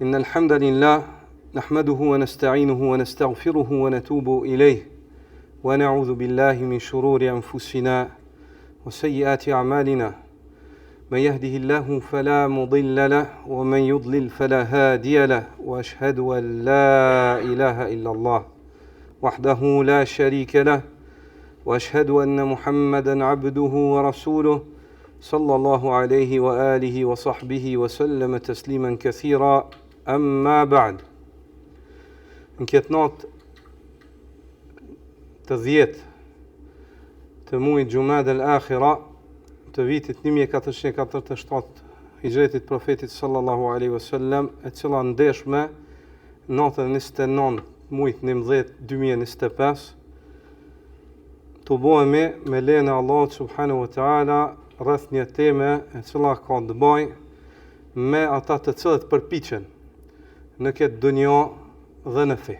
إن الحمد لله نحمده ونستعينه ونستغفره ونتوب إليه ونعوذ بالله من شرور أنفسنا وسيئات أعمالنا من يهده الله فلا مضل له ومن يضلل فلا هادي له وأشهد أن لا إله إلا الله وحده لا شريك له وأشهد أن محمدا عبده ورسوله صلى الله عليه وآله وصحبه وسلم تسليما كثيرا أما بعد. Në këtë natë të 10 të muajit Jumada al-Akhira të vitit 1447 hijretit profetit sallallahu alaihi wasallam, e cila ndeshme natën 29 muajit 11 2025, të bëhemi me lejnë e Allahut subhanahu wa taala rreth një teme e cila ka të bëjë me ata të cilët përpiqen në këtë dunjë dhe në fe.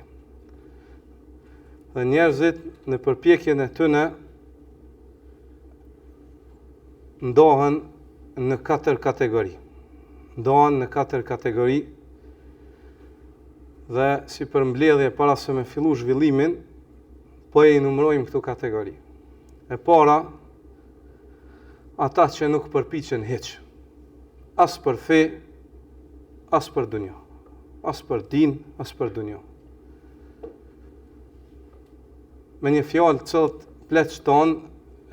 Dhe njerëzit në përpjekjen e tyre ndohen në 4 kategori. Ndohen në 4 kategori dhe si përmbledhje para se me fillu zhvillimin, po e numërojmë këto kategori. E para, ata që nuk përpiqen hiç, as për fe, as për dunjë, as për din, as për dunjë. Me një fjalë të cilët pleqët tonë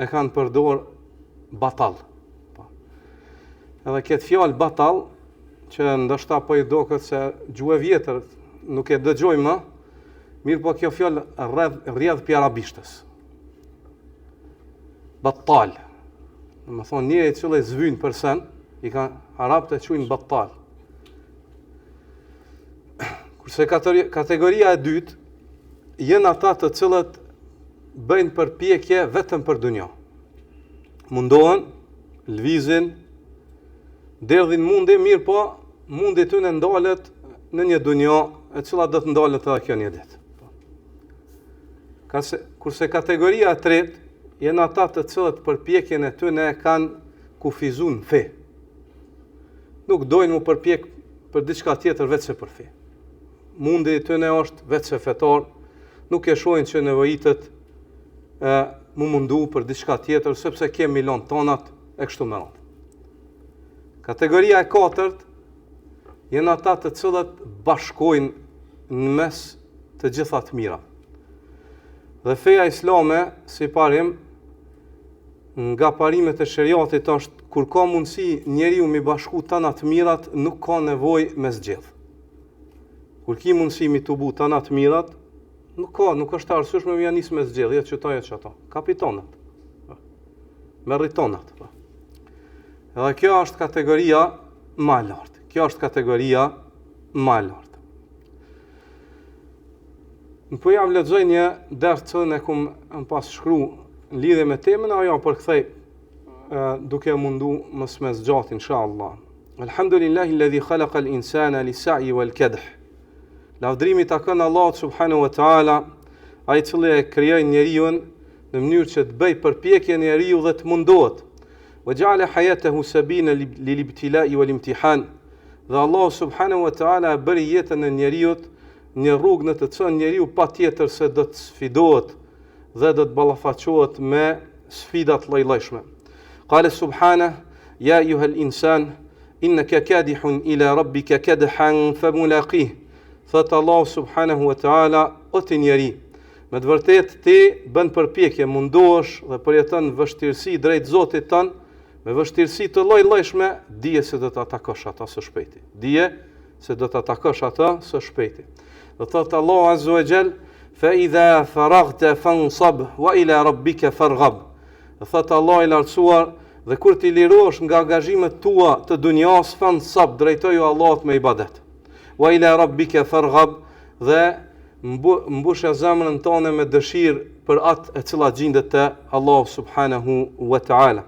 e kanë përdor batall. Edhe këtë fjalë batall, që ndoshta po i doket se gjuhë vjetër nuk e dëgjojmë më, mirë po kjo fjalë rrjedh pi arabishtës. Battal. Do të thonë njëri i cili zvyn përsen, i kanë arabët e quajnë battal. Kurse kategoria e dytë janë ata të cilët bëjnë përpjekje vetëm për dunjë. Mundohen, lvizin, derdhin mundi, mirë po mundi tyne ndalet në një dunjë e cila do të ndalet edhe kjo një ditë. Kurse kategoria e tretë janë ata të cilët përpjekjen e tyne kanë kufizuar në fe. Nuk dojnë mu përpjek për diçka tjetër veç se për fe. Mundi i tyne është veç se fetar, nuk e shohin që nevojitet mu mundu për diçka tjetër, sepse ke milion tonat e kështu me radhë. Kategoria e katërt janë ata të cilët bashkojnë në mes të gjitha të mira. Dhe feja islame, si parim, nga parimet e sheriatit është, kur ka mundësi njeriu mi bashku tana të mirat, nuk ka nevojë me zgjedh. Kur ki mundësi mi të bu tana të mirat, nuk është arsyeshme me nis me zgjedh, jetë qëta, jetë qëta. Kapitonat. Merritonat. Edhe kjo është kategoria më e lartë. Kjo është kategoria më e lartë. Në po jam lexoj një ders që ne kum pas shkru në lidhje me temën, ajo përkthej duke mundu mos me zgjat inshallah. Alhamdulillahi alladhi khalaqa al-insana lis-sa'i wal-kadh. Lavdrimi takon Allahut subhanahu wa taala, ai i cili e krijoi njeriu në mënyrë që të bëj përpjekje njeriu dhe të mundohet. Wa ja'ala hayatahu sabina lil-ibtila'i wal-imtihan. Dhe Allah subhanahu wa taala bëri jetën e njeriu një rrugë në të cilën njeriu patjetër se do të sfidohet dhe do të ballafaqohet me sfidat lloj-llojshme. Qala subhanahu ya ayyuhal insan innaka kadihun ila rabbika kadhan famulaqih. Thot Allah subhanahu wa taala, o ti njeri, me të vërtet ti bën përpjekje, mundohesh dhe përjeton vështirësi drejt Zotit tën, me vështirësi të lloj-llojshme, dije se do ta takosh ata së shpejti. Dije se do ta takosh ata së shpejti. Dhe thot Allah azza wa jall, fa idha faraghta fansab wa ila rabbika farghab. Dhe thot Allah i lartësuar, dhe kur ti lirohesh nga angazhimet tua të dunjas, fansab, drejtoju Allahut me ibadet. Wa ila rabbika farghab, dhe mbush zemrën tonë me dëshirë për atë e cila gjendet te Allah subhanahu wa taala.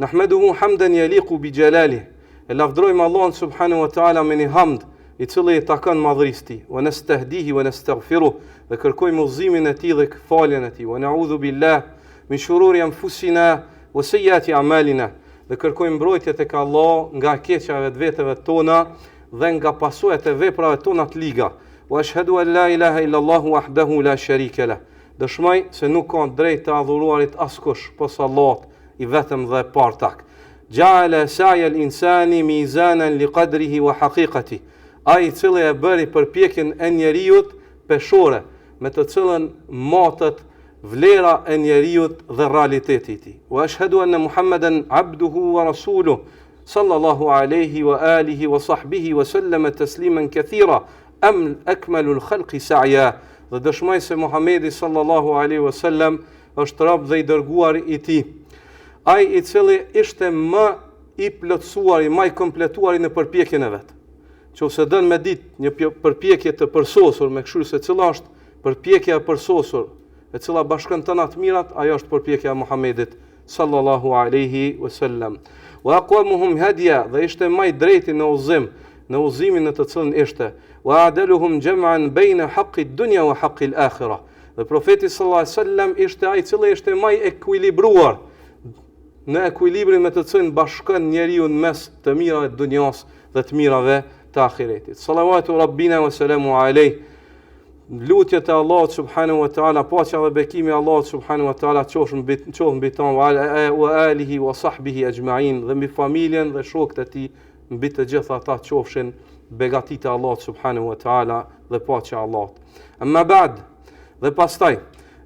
Nahmaduhu hamdan yaliqu bi jalalihi. E lavdrojmë Allahun subhanahu wa taala me një hamd i cili i takon madhërisë tij. Wa nastahdihi wa nastaghfiruh, dhe kërkojmë udhëzimin e tij dhe faljen e tij. Wa na'udhu billah min shururi anfusina wa sayyiati a'malina, dhe kërkojmë mbrojtje tek Allah nga keqja e vetëve tona dhe nga pasojat e veprave tona të liga. Wa ashhadu an la ilaha illa Allah wahdahu la sharika lah. Dëshmoj se nuk ka drejt të adhuruarit askush posa Allahut i vetëm dhe partak. Ja'ala sa'ya al-insani mizanan li qadrihi wa haqiqati. Ai i cili e bëri përpjekjen e njeriut peshore, me të cilën matet vlera e njeriut dhe realiteti i tij. Wa ashhadu anna Muhammeden abduhu wa rasuluhu sallallahu alaihi wa alihi wa sahbihi wa sallama tasliman kathira akmalul khalqi sa'ya. Dhe dëshmoj se Muhamedi sallallahu alaihi wa sallam është rob dhe i dërguar i tij, ai i cili ishte më i plotësuar, më i kompletuar në përpjekjen e vet. Nëse dën me ditë një përpjekje të përsosur, me kështu se cila është përpjekja e përsosur, e cila bashkon të të mirat, ajo është përpjekja e Muhamedit sallallahu alaihi wasallam. Wa aqwamuhum hadya, dhe ishte më i drejti në udhëzim, në udhëzimin në të cilën ishte. Wa adaluhum jam'an bayna haqqi ad-dunya wa haqqi al-akhirah. Dhe profeti sallallahu alaihi wasallam ishte ai i cili ishte më i ekuilibruar në ekuilibrin me të cilin bashkon njeriu në mes të mirave të dunjas dhe të mirave të ahiretit. Salavatu rabbina wa salamu alayh. Lutjet e Allahut subhanahu wa taala, paqja dhe bekimi i Allahut subhanahu wa taala qofshin mbi ta wa alihi wa sahbihi ajma'in, dhe mbi familjen dhe shokët e tij, mbi të gjithë ata qofshin begatitë e Allahut subhanahu wa taala dhe paqja e Allahut. Amma ba'd, dhe pastaj,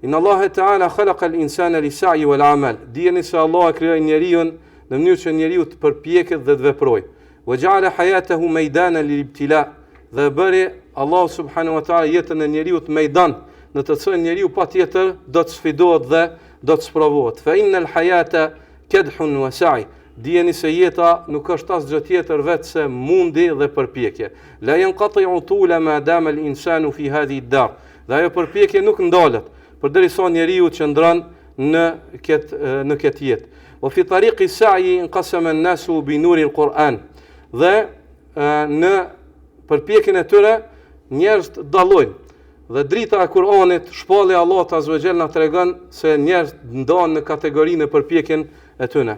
inna Allah taala khalaqa al-insana li sa'i wal amal. Dijeni se Allah e krijoi njeriu në mënyrë që njeriu të përpjeket dhe të veprojë. Wa ja'ala hayatahu meydanan lil-ibtila. Dhe bëri Allah subhanahu wa taala jetën e njeriu të mejdan, në të cilën njeriu patjetër do të sfidohet dhe do të sprovohet. Fa innal hayata kadhun wa sa'i. Dijeni se jeta nuk është asgjë tjetër vetë se mundi dhe përpjekje. La yanqati'u tula ma dama al-insanu fi hadhihi ad-dar. Dhe ajo përpjekje nuk ndalet përderisa njeriu qëndron në këtë jetë. Wa fi tariqi sa'i inqasama an-nasu bi nuri al-Quran. Dhe në përpjekjen e tyre njerëzit dallojnë. Dhe drita e Kur'anit, shpallja e Allahut azza wa jall na tregon se njerëzit ndahen në kategorinë e përpjekjen e tyre.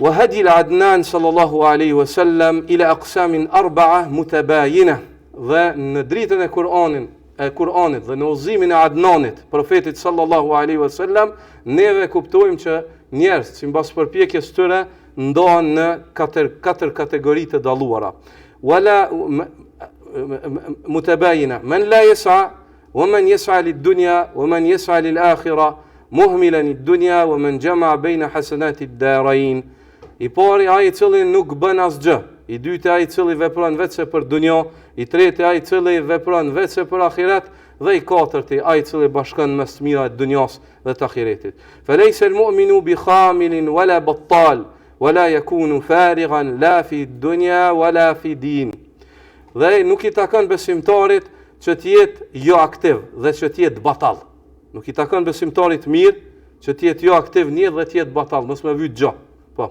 Wa hadi al-Adnan sallallahu alaihi wasallam ila aqsamin arba'a mutabayina. Dhe në dritën e Kur'anit dhe në udhëzimin e Adnanit, profetit sallallahu alaihi wasallam, neve kuptojmë që njerëzit sipas përpjekjes së tyre ndahen në katër kategori të dalluara. Wala mutabayina man la yas'a wa man yas'a lid-dunya wa man yas'a lil-akhirah muhmilan lid-dunya wa man jama'a bayna hasanati ad-darain. I pari ai i cili nuk bën asgjë, i dyti ai i cili vepron vetëm për dunjë, i treti ai i cili vepron vetëm për ahiret, dhe i katërti ai i cili bashkon mes të mira të dunjas dhe të ahiretit. Fa laysa al-mu'minu bi khamilin wala battal wala yakunu farighan la fi dunya wala fi din. Dhe nuk i takon besimtarit që të jetë jo aktiv dhe që të jetë batall. Nuk i takon besimtarit mirë që të jetë jo aktiv një dhe të jetë batall, mos më vyt gjë. Po.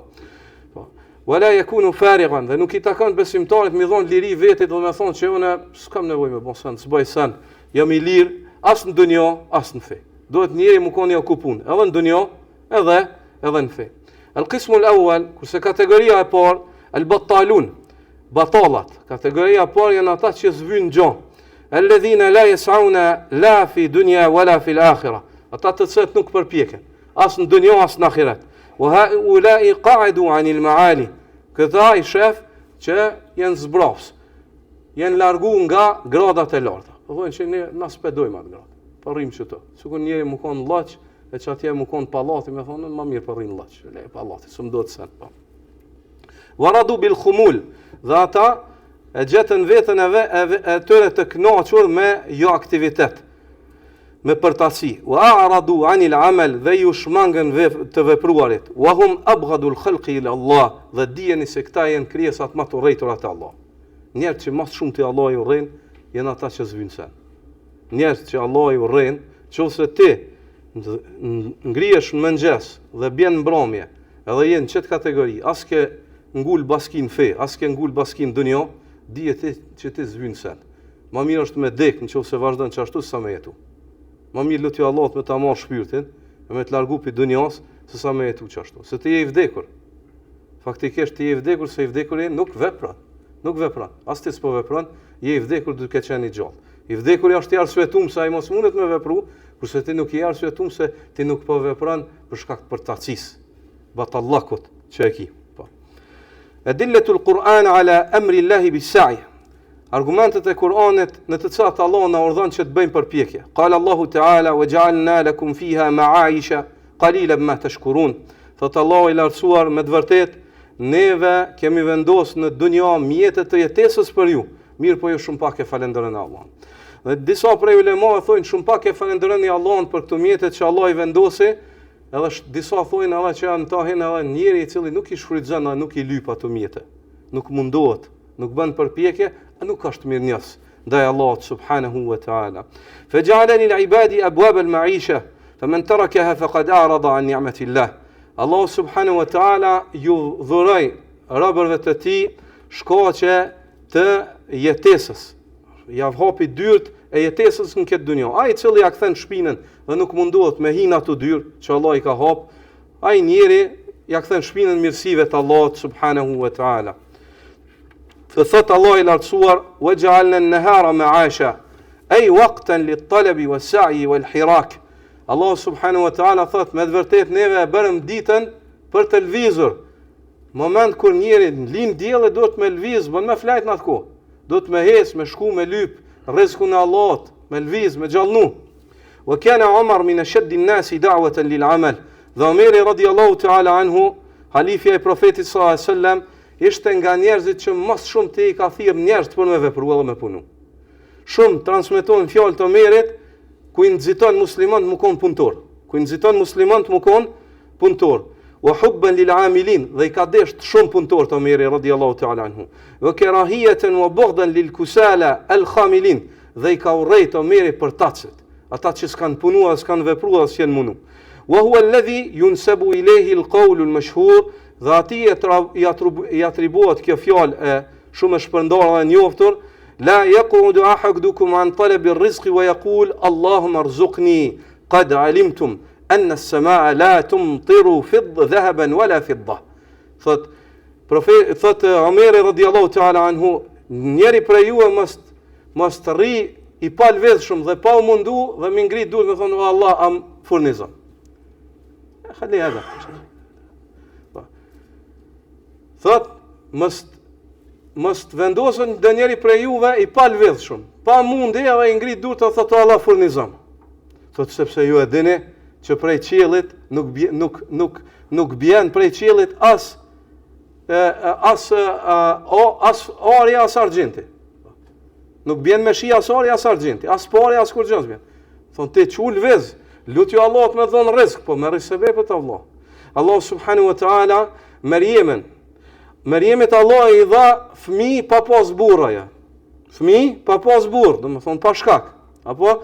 Wala yakunu farighan, dhe nuk i takon besimtarit mi dhon liri vetit dhe me thonë që unë s'kam nevojë me bon sen, s'bëj sen, jam i lirë as në dunjë, as në fe. Duhet njëri më koni okupun, edhe në dunjë, edhe në fe. Al-qismu al-awwal, kurse kategoria e parë, al-battalun, batallat. Kategoria e parë janë ata që zvynë gjë. Alladhina la yas'una la fi dunya wala fi al-akhirah. Ata të cilët nuk përpjeken, as në dunjë as në ahiret. Wa haula'i qa'adu 'anil ma'ali. Këta i shef që janë zbravs, janë largu nga gradat e larta. Po thonë që ne na spedojmë atë gradë. Po rrim këtu. Sikur njëri më kon llaç, e që atje më konë pallati, me thonë, ma mirë për rrinë llaç, le pallati, së më do të sen, po. Waradu bil khumul, dhe ata e gjetën vetën e tyre të kënaqur me jo aktivitet, me përtasi. Wa a'radu anil amal, dhe ju shmangën të vepruarit. Wa hum abghadul khalqi ila Allah, dhe dijeni se këta janë krijesat më të urrejtura te Allah. Njerëz që më shumë te Allah i urrejnë, janë ata që zvynë sen. Njerëz që Allah i urrejnë, nëse ti ngrihesh në mëngjes dhe bjen mbrëmje, edhe je në çet kategori, as ke ngul baskin fe, as ke ngul baskin dunjë, dihet që ti zvyn sen. Më mirë është me dek nëse vazhdon çashtu sa me jetu. Më mirë lutja Allahut me ta marr shpirtin, me të largu pi dunjas, se sa me jetu çashtu. Se ti je i vdekur. Faktikisht ti je i vdekur, se i vdekuri nuk vepron. nuk vepron. As ti s'po vepron, je i vdekur duke qenë i gjallë. I vdekur është i arsyetuar se ai mos mundet me vepru, kurse ti nuk je arsyetuar se ti nuk po vepron për shkak të përtacisë, batallakut që e ki. Po. Adillatul Quran ala amri Allah bis-sa'i. Argumentet e Kur'anit në të cilat Allah na urdhon që të bëjmë përpjekje. Qala Allahu Ta'ala wa ja'alna lakum fiha ma'aisha qalilan ma tashkurun. Thot Allahu i lartësuar, me të vërtet neve kemi vendosur në dunja mjete të jetesës për ju. Mirë, po ju shumë pak e falenderoni Allahun. Dhe disa prej ulemave thonë shumë pak e falenderoni Allahun për këto mjete që Allah i vendosi, edhe disa thonë edhe që janë tahin edhe njëri i cili nuk i shfrytëzon, nuk i lyp ato mjete. Nuk mundohet, nuk bën përpjekje, nuk është mirënjohës ndaj Allahut subhanahu wa ta'ala. Faj'ala lil ibadi abwab al ma'isha, faman tarakaha faqad a'rada an ni'mati Allah. Allah subhanahu wa ta'ala ju dhuroi robërve të tij shkaqe të jetesës. Ja hapi dyert e jetesës në këtë dunjë. Ai i cili ja kthen shpinën dhe nuk mundohet me hin ato dyert që Allah i ka hap, ai njeri ja kthen shpinën mirësive të Allahut subhanahu wa ta'ala. Thot Allah i lartësuar, wa ja'alna an-nahara ma'asha, ay waqtan lit-talabi was-sa'i wal-hirak. Allah subhanahu wa ta'ala thot, me të vërtet neve e bërëm ditën për të lvizur. Moment kur njeri lind dielli do të me lviz, bën me flajt në atë kohë. Do të me hes, me shku, me lyp, rrezikun e Allahut, me lviz, me gjallnu. Wa kana Umar min ashaddi an-nasi da'watan lil-amal. Dhe Omeri radiallahu ta'ala anhu, halifja i profetit sallallahu alaihi wasallam, ishte nga njerëzit që më shumë të i ka thirr njerëz për me vepru edhe me punu. Shumë transmetojnë fjalë të Omerit ku i nxiton muslimanët më kon punëtor. Ku i nxiton muslimanët më kon punëtor. Wa hubban lil amilin, dhe i ka desht shumë punëtor të Omeri radiallahu ta'ala anhu. Wa karahiyatan wa bughdan lil kusala al khamilin, dhe i ka urrejt Omeri për tacet, ata që s'kan punuar, s'kan vepruar, s'jan munu. Wa huwa alladhi yunsabu ilayhi al qawl al mashhur, dhe ati i atribuat kjo fjalë e shumë e shpërndarë dhe njoftur, la yaqudu ahadukum an talabi ar-rizqi wa yaqul Allahumma arzuqni qad alimtum anna as-samaa la tumtiru dhahaban wala fidda. Thot Omeri radiallahu ta'ala anhu, njeri prej juve mos të rri i pa lvedhshëm dhe pa u mundu dhe mi ngrit duhet me thonë o Allah am furnizon. Khali hada. Thot, mos të vendosën dhe njeri prej juve i pa lvedhshëm, pa mundi edhe i ngrit dur të thotë Allah furnizon. Thot, sepse ju e dini që prej qiellit nuk bjen prej qiellit as orja as argjenti. Nuk bjen me shi as orja as argjenti, as porja as kur gjë bjen. Thon ti çu lvez, lutju Allahut me dhon rrezik, po merr sebepet Allah. Allah subhanahu wa ta'ala Mariemit Allah i dha fëmijë pa pas burraja. Fëmijë pa pas burr, domethënë pa shkak. Apo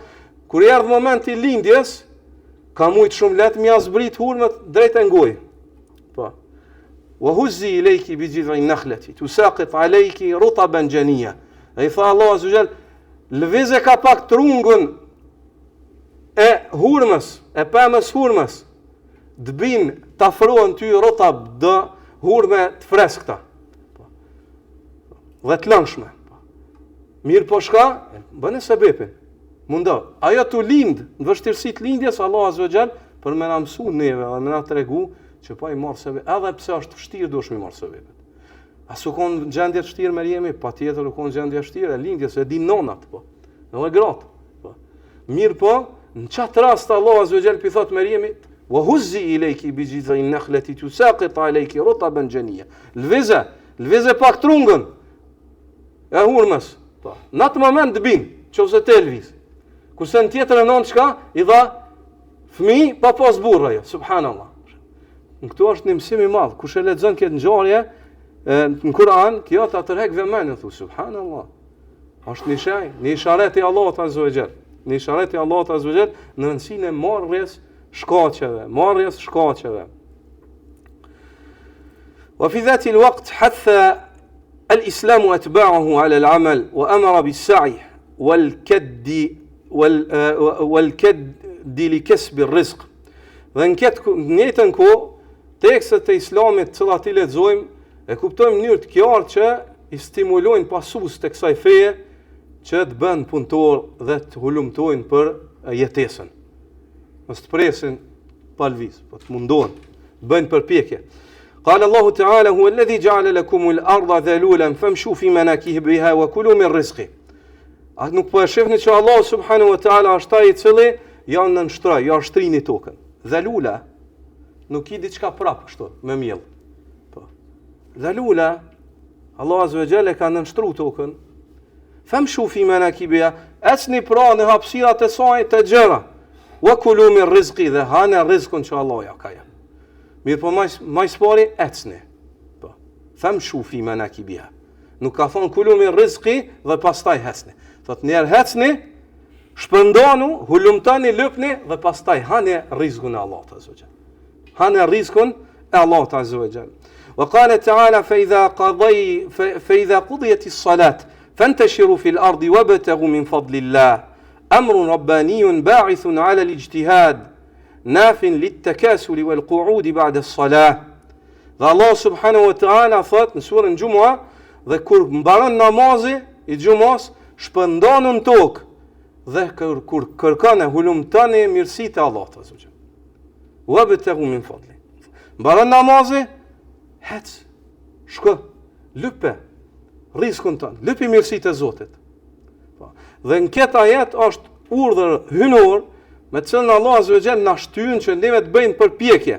kur i erdhi momenti i lindjes, ka mujt shumë lehtë mi zbrit hurmët drejt e ngoj. Po. Wa huzzi ilayki bi jid'i nakhlati tusaqit alayki rutaban janiya. Ai tha Allah azza wajal, lëvize ka pak trungun e hurmës, e pemës hurmës. Dbin të afrohen ty rotab dë hurme të freskta dhe të lëngshme. Mirë po shka, bëne sebepin. Mundo, ajo të lind, në vështirësit lindjes, Allah azza wa jall, për me na mësu neve dhe me na tregu që pa i marë sebepin, edhe pse është vështirë, duhesh me marë sebepin. As u konë gjendje të vështirë Mariemi, pa tjetër u konë gjendje vështirë e lindjes, e din nonat, po, edhe gratë. Po. Mirë po, në qatë rast Allah azza wa jall pi thot Mariemi, wa huzzi ilayki bi jid'i nakhlati tusaqit alayki rutaban janiya. Lvize pak trungën e hurmës. Po. Në atë moment të bin, qofse të lviz. Kurse në tjetër e non çka i dha fëmijë pa pas burr ajo, subhanallah. Në këtu është një mësim i madh. Kush e lexon këtë ngjarje në Kur'an, kjo ta tërheq vëmendjen, thu subhanallah. Është një shaj, një isharet i Allahut azza wa jall. Një isharet i Allahut azza wa jall në rëndësinë e marrjes shkaqeve. وفي ذات الوقت حث الإسلام أتباعه على العمل وأمر بالسعي والكد لكسب الرزق. Dhe në njëjtën kohë tekstet e Islamit të cilat i lexojmë e kuptojmë në mënyrë të qartë që i stimulojnë pasus të kësaj feje që të bënë punëtor dhe të hulumtojnë për jetesën. Mos të presin pa lviz, po të mundohen, bëjnë përpjekje. Qala Allahu Ta'ala huwa alladhi ja'ala lakumul arda dhalulan famshu fi manakibiha wa kulu min rizqi. A nuk po e shihni që Allah subhanahu wa ta'ala është ai i cili janë në nështroj, ja shtrini tokën. Dhalula nuk i diçka prapë kështu, me miell. Po. Dhalula Allah azza wa jalla ka nënshtruar tokën. Famshu fi manakibiha, asni pra në hapësirat e saj të gjëra. Wa kulu min rizqi, dhe hanë rizqun që Allah ja ka. Mirë po maj spari, ecni. Po. Famshu fi manakibiha. Nuk ka thonë kulu min rizqi dhe pastaj hecni. Thot njerë hecni, shpëndonu, hulumtani, lypni dhe pastaj hani rizqun e Allah azza wa jalla. Hani rizqun e Allah azza wa jalla. وقال تعالى فإذا قضيت الصلاة فانتشروا في الأرض وابتغوا من فضل الله أمر رباني باعث على الاجتهاد ناف للتكاسل والقعود بعد الصلاة. Dhe Allah subhanahu wa ta'ala thot në surën Gjumua, dhe kur mbaron namazi i Gjumos, shpëndonu në tokë, dhe kur kërkone hulumtani mirësitë e Allahut azza wa jalla. Wabtaghu min fadli. Mbaron namazi, hec, shko, lype, rizkun tënë, lypi mirësitë e Zotit. Dhe në këtë ajet është urdhër hynor, me të cilën Allah azza wa jalla na shtyn që neve të bëjmë përpjekje,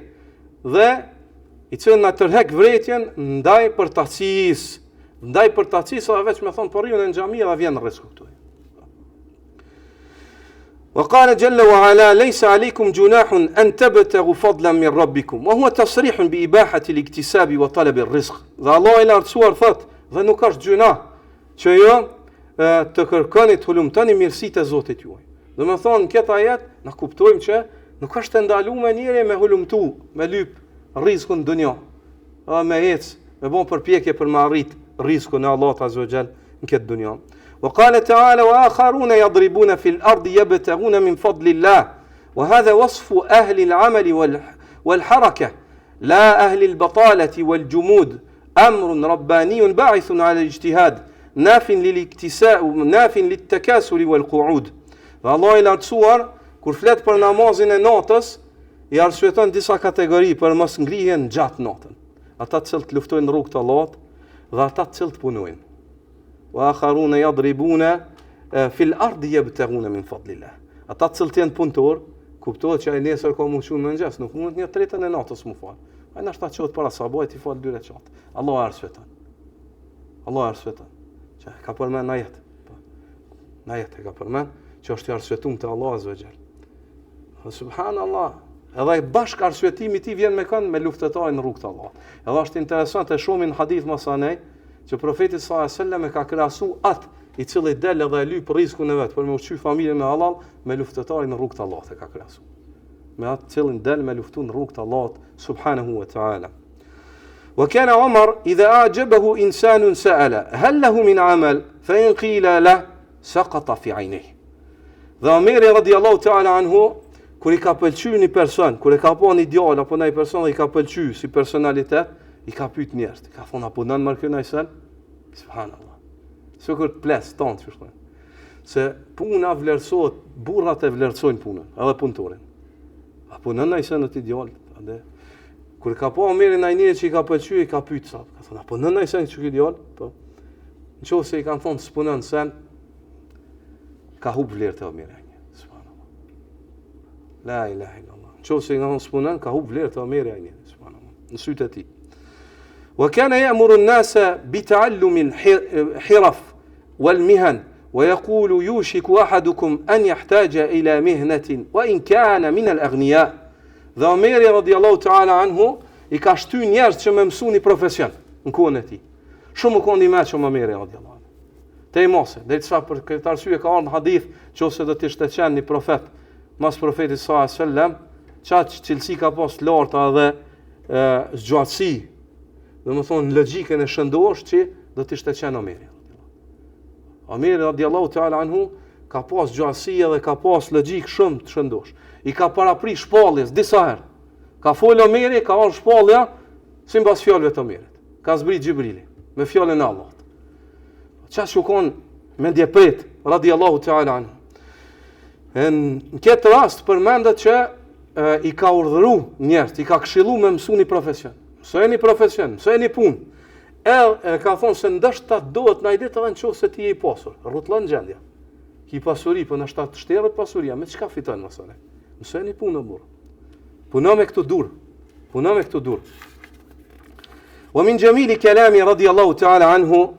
dhe i cilën na tërhek vretjen ndaj përtacis, a veç me thonë për në xhamia dhe vjen rizku këtu. وقال جل وعلا ليس عليكم جناح أن تبتغوا فضلا من ربكم وهو تصريح بإباحة الاكتساب وطلب الرزق. Dhe Allah i lartësuar thot, dhe nuk është gjuna që jo të kërkoni të hulumtoni mirësitë e Zotit juaj. Do të thonë në këtë ajet na kuptojmë që nuk është ndaluar njëri me hulumtu, me lyp rizkun dunja, me ec, me bon përpjekje për me arrit rizkun e Allahut azza wa jall në këtë dunja. وقال تعالى وآخرون يضربون في الأرض يبتغون من فضل الله وهذا وصف أهل العمل والحركة لا أهل البطالة والجمود أمر رباني باعث على الاجتهاد ناف للتكاسل والقعود. الله إلى تصور kur flet për namazin e natës, i arsyeton disa kategori për mos ngrihen gjatë natën. Ata të cilët luftojnë në rrugt të Allahut dhe ata të cilët punojnë. Wa akharuna yadribuna fil ardi yabtaghuna min fadlillah. Ata të cilët janë punëtor, kuptohet që ai nesër ka mësuar mëngjes, nuk mund një tretën e natës më fal. Ai na shtat çohet para sabajit i fal 2 recat. Allah arsyeton. Që ka përmend në ajet. Në ajet ka përmend që është i arsyetuar te Allah azza wa jall. Subhanallah. Edhe bashk arsyetimi i tij vjen me kënd me luftëtarin në rrugt të Allahut. Edhe është interesant e shohim në hadith masanej që profeti sallallahu alajhi wasallam e ka krahasu atë i cili del edhe e lyp rrezikun e vet për me ushqy familjen me halal me luftëtarin në rrugt të Allahut e ka krahasu. Me atë cilin del me luftu në rrugt të Allahut subhanahu wa ta'ala. وكان عمر إذا أعجبه إنسان سأل هل له من عمل فإن قيل له سقط في عينيه. Dhe Omeri radiallahu ta'ala anhu, kur i ka pëlqy një person, kur i ka po një djallë apo një person dhe i ka pëlqy si personalitet, i ka pyet njerëz, i ka thonë apo nën markë në sen? Subhanallah. Se kur të ples tonë që shkojnë. Se puna vlerësohet, burrat e vlerësojnë punën, edhe punëtorin. Apo nën në sen në ti djallë, kur ka po Omeri në njëri që i ka pëlqy, i ka pyet sa, ka thonë apo nën në sen që ki djallë? Po. Nëse i kanë thonë s'punon sen, ka hub vlerë të Omeri. Subhanallah. La ilaha illallah. Nëse i kanë s'punon, ka hub vlerë të Omeri ajni. Subhanallah. Në sytë e tij. وكان يأمر الناس بتعلم الحرف والمهن ويقول يوشك أحدكم أن يحتاج إلى مهنة وإن كان من الأغنياء. Dhe Omeri radiallahu ta'ala anhu i ka shty njerëz që me mësu një profesion në kohën e tij. Shumë u kondi me që Omeri radiallahu anhu. Te i mose, dhe i tësa për këtë arsye ka ardhur hadith që ose do të ishte qenë një profet mas profetit sallallahu alaihi wasallam, qatë cilësi ka pas larta dhe zgjatësi, dhe më thonë logjikën e shëndosh që do të ishte qenë Omeri. Omeri radiallahu ta'ala anhu ka pas gjatësi dhe ka pas logjik shumë të shëndosh. I ka parapri shpalljes disa herë. Ka folë Omeri, ka ardhur shpallja sipas fjalëve të Omerit. Ka zbrit Xhibrili me fjalën e Allahut. Qa shukon me ndjepret, radiallahu ta'ala anhu. Në këtë rast përmendet që i ka urdhëru njerëz, i ka këshillu me mësu një profesion. Mësojeni profesion, mësojeni punë. E ka thonë se ndoshta dohet në ditë edhe nëse ti je i pasur, rrotllon gjendja. Ki pasuri, po ndoshta të shteret pasuria, me çka fiton mësone? Mësojeni punë burr. Puno me këtu dur. Puno me këtu dur. Wa min jamili kalami radiyallahu ta'ala anhu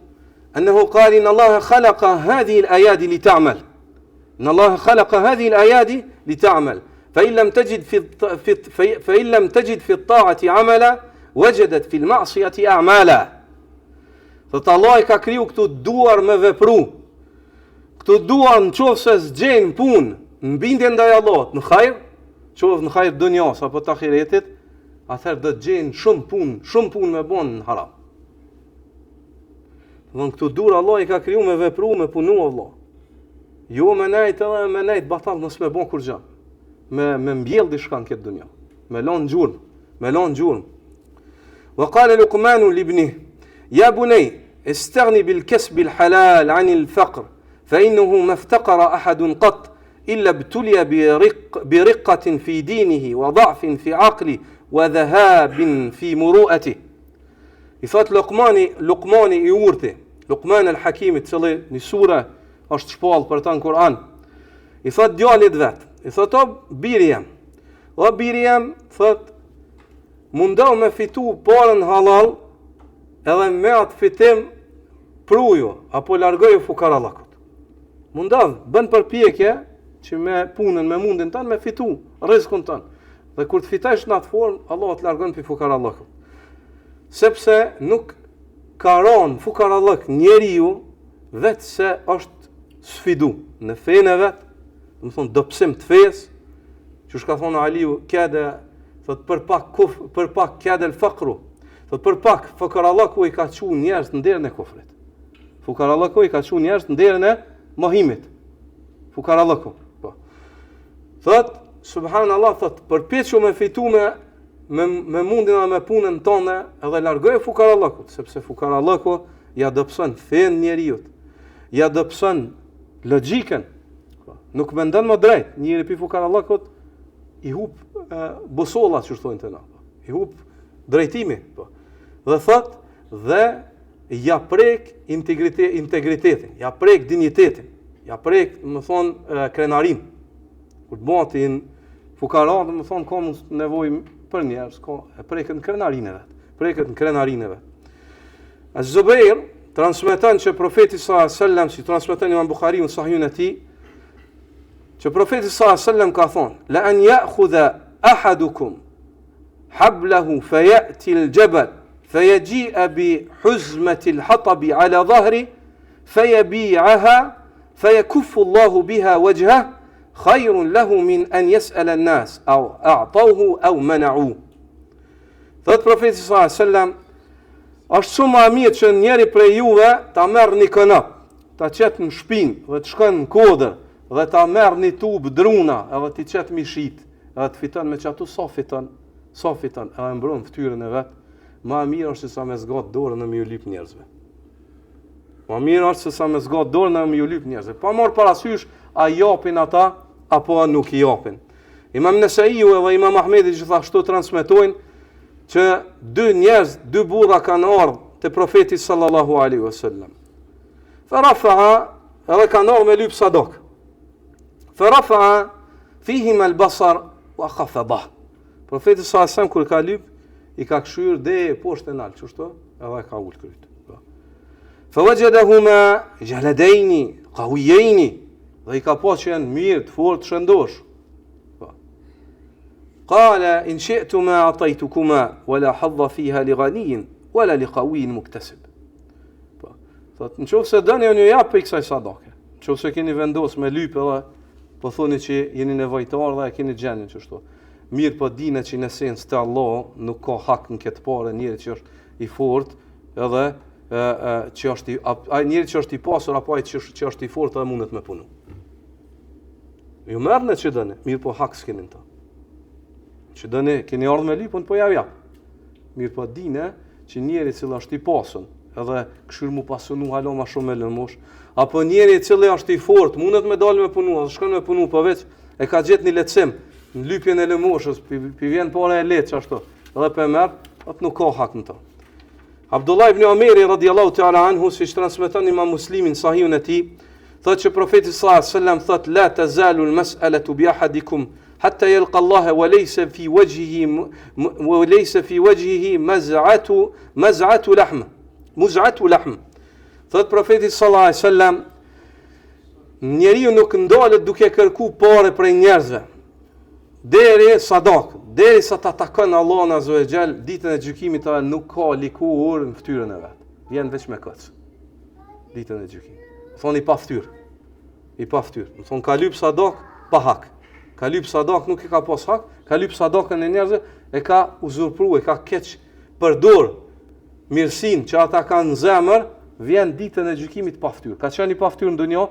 أنه قال إن الله خلق هذه الآيات لتعمل إن الله خلق هذه الآيات لتعمل فإن لم تجد في الطاعة عملا وجدت في المعصية أعمالا. Thot Allah ka kriju këtu duar me vepru. Këtu duar në qofë se zgjenë punë, në bindje ndaj Allahut, në hajr, qofë në hajr dunjas apo të ahiretit, atëherë do të gjenë shumë punë me bon në haram. Dhe këtu dur Allah i ka kriju me vepru, me punu Allah. Jo me nejt edhe me nejt batal nësë me bon kur gjë. Me mbjell dishka në këtë dunja. Me lanë gjurëm. Wa qala Luqmanu libnih, ya bunay استغني بالكسب الحلال عن الفقر فإنه ما افتقر أحد قط إلا ابتلي برقة في دينه وضعف في عقله وذهاب في مروءته. I thot Luqmani i urti, Luqman al-Hakimit, cili një sura është shpallë për ta në Kur'an. I thot djalit vet, i thot o biri jam, thot mundohu me fitu parën halal, edhe me atë fitim pruju apo largoju fukarallakut. Mundohu, bën përpjekje që me punën, me mundin tënë, me fitu rrezikun tënë. Dhe kur të fitesh në atë formë, Allah të largon pi fukarallakut. Sepse nuk ka rënë fukarallak njeriu vetë se është sfidu në fejnë e vetë, më thonë dopsim të fejës, që shka thonë Aliu, thot për pak kjede l-fakru, thot për pak fukarallaku i ka qu njerës në derën e kufrit. Fukarallaku i ka qu njerës në derën e mohimit. Fukarallaku. Thot, subhanallah, thot, përpiqu me fitu me mundin dhe me punën tonë edhe largoj fukarallakut, sepse fukarallaku ja dopson fen njeriut, ja dopson logjikën. Nuk mendon më drejt, njëri pi fukarallakut i hub busollat që thonë të na. I hub drejtimi, po. Dhe thot, dhe ja prek integritetin, ja prek dinjitetin, ja prek, më thonë, krenarin. Kur të batin fukarat, më thonë, ka nevojë për njerëz, e preket në krenarineve. Az-Zubair transmeton që profeti sallallahu alaihi wasallam, si transmeton Imam Buhariu në Sahihun e tij, që profeti sallallahu alaihi wasallam ka thonë: "La an ya'khudha ahadukum hablahu fayati al-jabal fayaji'a bi huzmati al-hatab 'ala dhahri fayabi'aha fayakuffu Allahu biha wajhahu khayrun lahu min an yas'ala an-nas aw a'tawhu aw mana'u." Thot profeti sallallahu alaihi wasallam, është shumë më mirë që njeri prej juve ta merr një kënop, ta qet në shpinë dhe të shkon në kodër dhe ta merr një tub druna edhe ti qet mishit, edhe të fiton me çatu sa fiton, edhe mbron fytyrën e vet. Më mirë është se sa me zgat dorën në me u lyp njerëzve. Më mirë është se sa me zgat dorën në me u lyp njerëzve. Pa marr parasysh a japin ata apo nuk i japin. Imam Nesaiu dhe Imam Ahmedi gjithashtu transmetojnë që dy burra kanë ardhur te profeti sallallahu alaihi wasallam. Fa rafa'a, edhe kanë ardhur me lyp sadak. Fa rafa'a fihim al-basar wa khafada. Profeti sallallahu alaihi wasallam kur ka lyp i ka kshyer dhe poshtë nal, çështo, edhe ka ul kryt. Fa wajadahuma jaladaini qawiyaini, dhe i ka po që janë mirë, të fortë, shëndosh. Qala in shi'tuma atajtukuma wala hadha fiha li ghaniyin wala li qawiyin muktasib. Thot, nëse doni unë ju jap për kësaj sadake. Nëse keni vendos me lyp edhe po thoni që jeni nevojtar dhe e keni gjendjen kështu. Mirë, po dini që në esencë te Allah nuk ka hak në këtë parë njëri që është i fortë edhe që është njëri që është i pasur apo ai që është i fortë edhe mundet me punu. Ju merrni që dëni, mirë po hak s'keni ta. Që dëni, keni ardhur me lypun, po ja jap. Mirë po dine që njeri që është i pasur, edhe këshir mu pasunu halo ma shumë me lëmosh, apo njeri i cili është i fort, mundet me dalë me punu, ose shkon me punu, po veç e ka gjetë një lehtësim në lypjen e lëmoshës, pi vjen pore e lehtë ashtu, edhe pe merr, atë nuk ka hak në to. Abdullah ibn Omeri radiallahu ta'ala anhu, si transmeton Imam Muslimin sahihun e tij, thotë që profeti sallallahu alaihi wasallam thotë la tazalu al-mas'alatu bi ahadikum hatta yalqa Allah wa laysa fi wajhihi muz'atu lahm. Thotë profeti sallallahu alaihi wasallam, njeriu nuk ndalet duke kërku pare prej njerëzve deri sa ta takon Allahun azza wa jall, ditën e gjykimit nuk ka likur në fytyrën e vet. Vjen veç me këc. Ditën e gjykimit. Thoni pa fytyrë. I pa fytyrë. Më thon ka lyp sadak pa hak. Ka lyp sadak nuk e ka pas hak, ka lyp sadakën e njerëzve, e ka uzurpruar, e ka keq përdor mirësinë që ata kanë në zemër, vjen ditën e gjykimit pa fytyrë. Ka qenë pa fytyrë në dunjë.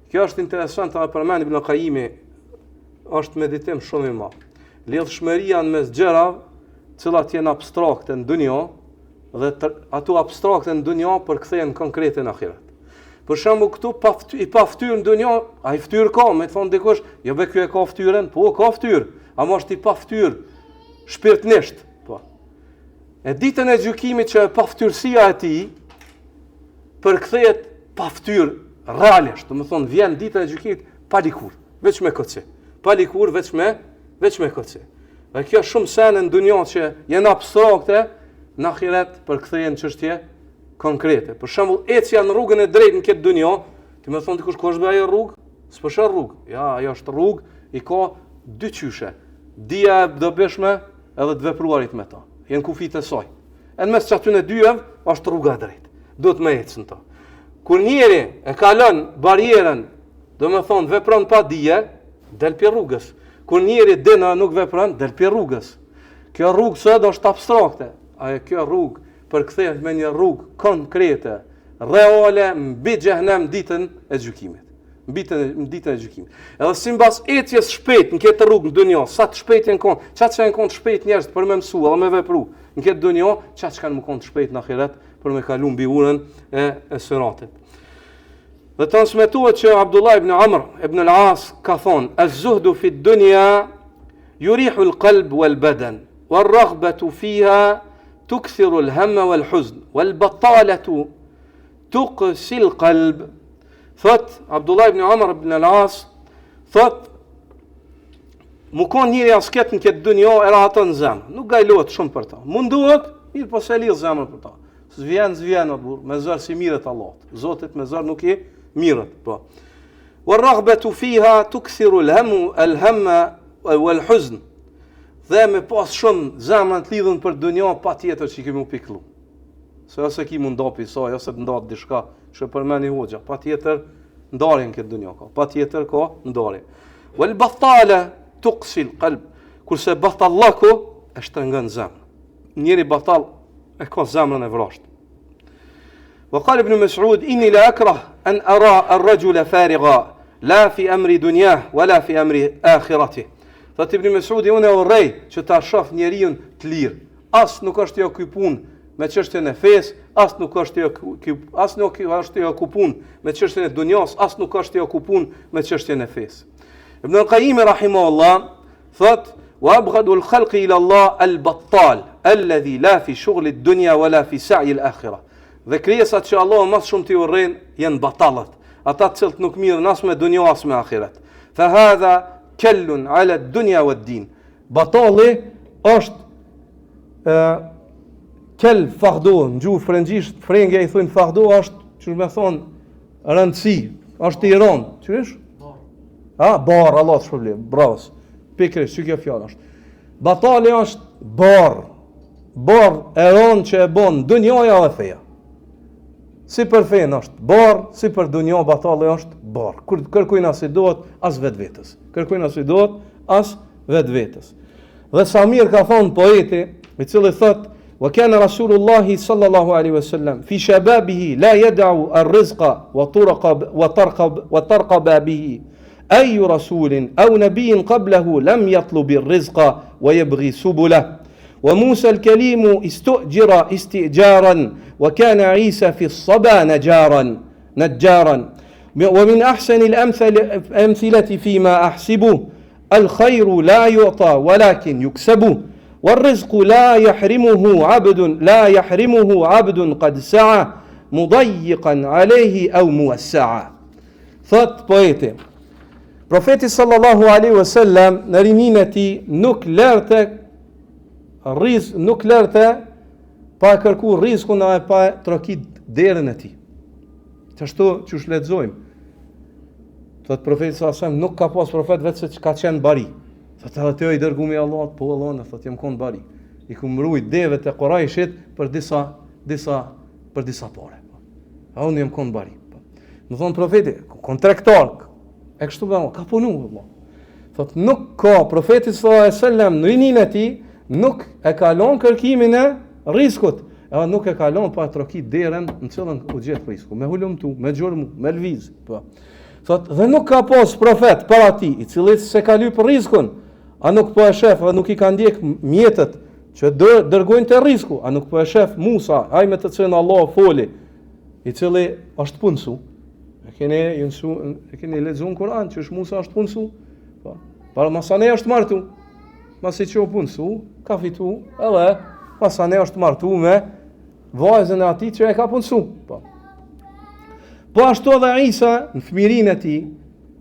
Kjo është interesante, edhe përmend Ibn Qayyimi, është meditim shumë i madh. Lidhshmëria mes gjërave, cilat janë abstrakte në dunjë, dhe ato abstrakte në dunjë përkthehen konkrete në ahiret. Për shembull këtu i pa fytyrë në dunjë, ai fytyrë ka, me thon dikush, jo be ky e ka fytyrën, po ka fytyrë, ama është i pa fytyrë shpirtnisht, po. E ditën e gjykimit që pa fytyrësia e tij përkthehet pa fytyrë realisht, do të thon vjen dita e gjykimit pa likur, veç me koce. Pa likur veç me koce. Dhe kjo shumë sene në dunjë që janë abstrakte, në ahiret përkthehen çështje konkrete. Për shembull, ecja në rrugën e drejtë në këtë dunjë, ti më thon dikush kush bëj rrugë, s'po shoh rrugë. Ja, ajo është rrugë, i ka dy qyshe. Dia e dobishme edhe të vepruarit me to. Janë kufit e saj. E në mes çatyn e dyve është rruga e drejtë. Duhet me ecën to. Kur njeri e kalon barierën, do të thon vepron pa dije, del pi rrugës. Kur njeri dëna nuk vepron, del pi rrugës. Kjo rrugë sot është abstrakte. Kjo rrugë përkthehet me një rrugë konkrete, reale, mbi xhehenem ditën e gjykimit. Mbi ditën e gjykimit. Edhe sipas ecjes shpejt në këtë rrugë në dunjë, sa të shpejt janë kon, çat që janë kon të shpejt njerëz për me mësua dhe me vepru. Në këtë dunjë, çat që kanë më kon të shpejt në ahiret për me kalu mbi urën e siratit. Dhe transmetohet që Abdullah ibn Amr ibn al-As ka thonë: "Az-zuhdu fi ad-dunya yurihu al-qalb wal-badan, wal-raghbatu fiha tukthiru al-hamma wal-huzn, wal-battalatu tuqsi al-qalb." Thot Abdullah ibn Amr ibn al-As, thot mu kon njëri asket në këtë dunjë e rahaton në zemër, nuk gajlohet shumë për ta. Mundohet, mirë po se lidh zemrën për ta. Zvjen me zër si mirët Allah. Zotit me zër nuk i mirët, po. Wal-raghbatu fiha tukthiru al-hamma wal-huzn. Dhe me pas shumë zemrën të lidhën për dunjë, patjetër që kemi u pikëllu. Se ose ki mund ndapi saj, ose të ndatë dishka që përmeni hoxha, patjetër ndarjen këtë dunjë ka, patjetër ka ndarje. Wal-battala tuqsi al-qalb, kurse batallaku e shtrëngon zemrën. Njëri batall e ka zemrën e vrashtë. وقال ابن مسعود إني لا أكره أن أرى الرجل فارغا لا في أمر دنياه ولا في أمر آخرته. Thot Ibn Mesudi, unë e urrej që ta shoh njeriu të lirë. As nuk është jo ky punë me çështjen e fesë, as nuk është jo ky punë me çështjen e dunjos, as nuk është jo ky punë me çështjen e fesë. Ibn al-Qayyim rahimahullah thot: "Wa abghadu al-khalqi ila Allah al-battal alladhi la fi shughli ad-dunya wala fi sa'i al-akhirah." Dhe krijesat që Allah më shumë t'i urren janë batallat, ata të cilët nuk mirën as me dunjë as me ahiret. Fa hadha kellun ala ad-dunya wad-din. Batalli është kel fardo, në gjuhë frëngjisht, frengja i thonë fardo është, që me thonë, rëndësi, është i rëndë, qërish? Barë, Allah të shpërblim, bravës, pikrish, që kjo fjallë është. Batalli është barë e rëndë që e bonë dunjoja dhe feja. Si për fejnë është barë, si për dunjo, batalli është barë. Kërkujna si dohet, as vetë vetës. Kërkujna si dohet, as vetë vetës. Dhe sa mirë ka thonë poeti, i cili thëtë: "Wa kana Rasulullahi sallallahu alaihi wasallam fi shababihi la yad'u ar-rizqa wa tarqaba bihi. Ay rasulin aw nabiyyin qablahu lam yatlub ar-rizqa wa yabghi subulahu. وموسى الكليم استؤجر استئجارا وكان عيسى في الصبا نجارا ومن أحسن الأمثلة فيما أحسبه الخير لا يعطى ولكن يكسب والرزق لا يحرمه عبد قد سعى مضيقا عليه أو موسعا. Thot poeti, profeti sallallahu alaihi wasallam në rinin e tij nuk lërte pa kërku rrezikun e pa trokit derën e tij. Ashtu që lexojmë. Thot profeti sallallahu alaihi wasallam nuk ka pas profet vetë se ka qenë bari. Thot atë i dërguami i Allahut, po Allahun thot jam kon bari. I ku mbrojt devet e Qurayshit për disa pore. A unë jam kon bari. Më thonë profeti, kontraktar, e kështu bëma, ka punu, Allah. Thot, nuk ka, profeti sallallahu alaihi wasallam në rinin e tij, nuk e kalon kërkimin e riskut, edhe nuk e kalon pa trokit derën në cilën u gjet risku, me hulumtu, me gjurmu, me lviz. Po. Thot, dhe nuk ka pas profet para ti, i cili se ka lyp riskun, a nuk po e shef, dhe nuk i ka ndjek mjetet që dërgojnë të risku, a nuk po e shef Musa, ai me të cilën Allah foli, i cili është punësu. E keni lexuar në Kur'an që është Musa është punësu? Po. Para masane është martu. Masi që u punësu, ka fitu, edhe masane është martu me vajzën e atij që e ka punësu. Po ashtu edhe Isa në fëmirinë e tij,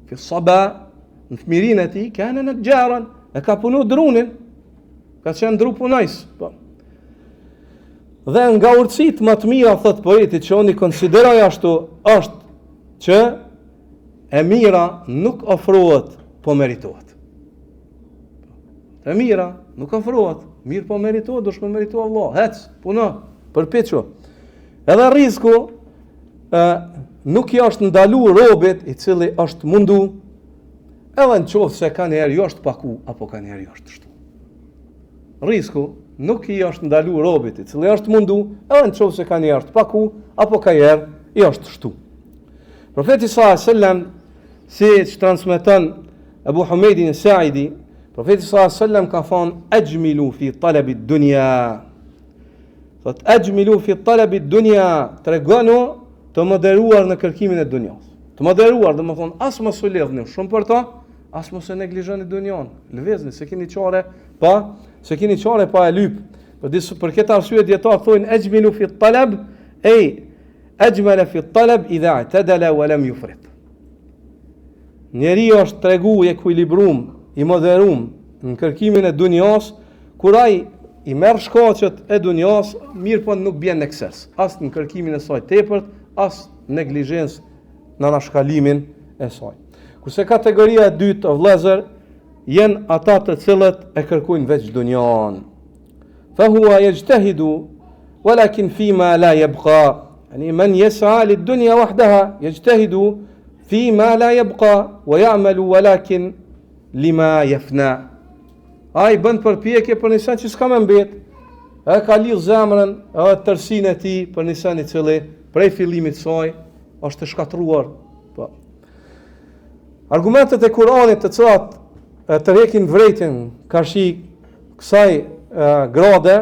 fi saba, në fëmirinë e tij, kanë në xharan, e ka punu drunin. Ka qenë dru punajs. Po. Dhe nga urtësitë më të mira, thot poeti, që oni konsideroj ashtu, është që e mira nuk ofrohet, po meritohet. E mira nuk ofrohet, mirë po meritohet, do shme meritohet Allah. Hec, puno, përpiqo. Edhe risku nuk i është ndalu robit i cili është mundu, edhe në qoftë se ka njerë jo është paku, apo ka njerë jo është shtu. Risku nuk i është ndalu robit i cili është mundu, edhe në qoftë se ka njerë është paku, apo ka njerë jo është shtu. Profeti sallallahu alaihi wasallam, si që transmeton Abu Humeidin al-Sa'idi, profeti sallallahu alaihi wasallam ka thonë ajmilu fi talabi dunya. Thot ajmilu fi talabi dunya, tregonu të moderuar në kërkimin e dunjas. Të moderuar, do të thonë as mos u lidhni shumë për to, as mos e neglizhoni dunjan. Lëvizni, se keni çare pa e lyp. Për këtë arsye dietar thonë ajmilu fi talab, ajmala fi talab idha i'tadala wa lam yufrit. Njeriu është tregu i ekuilibrum, i moderum në kërkimin e dunjas, kur ai i merr shkaqet e dunjas, mirë po nuk bjen në ekses, as në kërkimin e saj tepërt, as neglizhencë në anashkalimin e saj. Kurse kategoria e dytë të vëllezër janë ata të cilët e kërkojnë veç dunjan. Fa huwa yajtahidu walakin fima la yabqa. يعني من يسعى للدنيا وحدها يجتهد فيما لا يبقى ويعمل ولكن لما يفنى. Ai bën përpjekje për një sen që s'ka më mbet. E ka lidh zemrën, edhe tërsinë e tij për një sen i cili prej fillimit saj është të shkatruar. Po. Argumentet e Kuranit të cilat tërheqin vërejtjen karshi kësaj grade,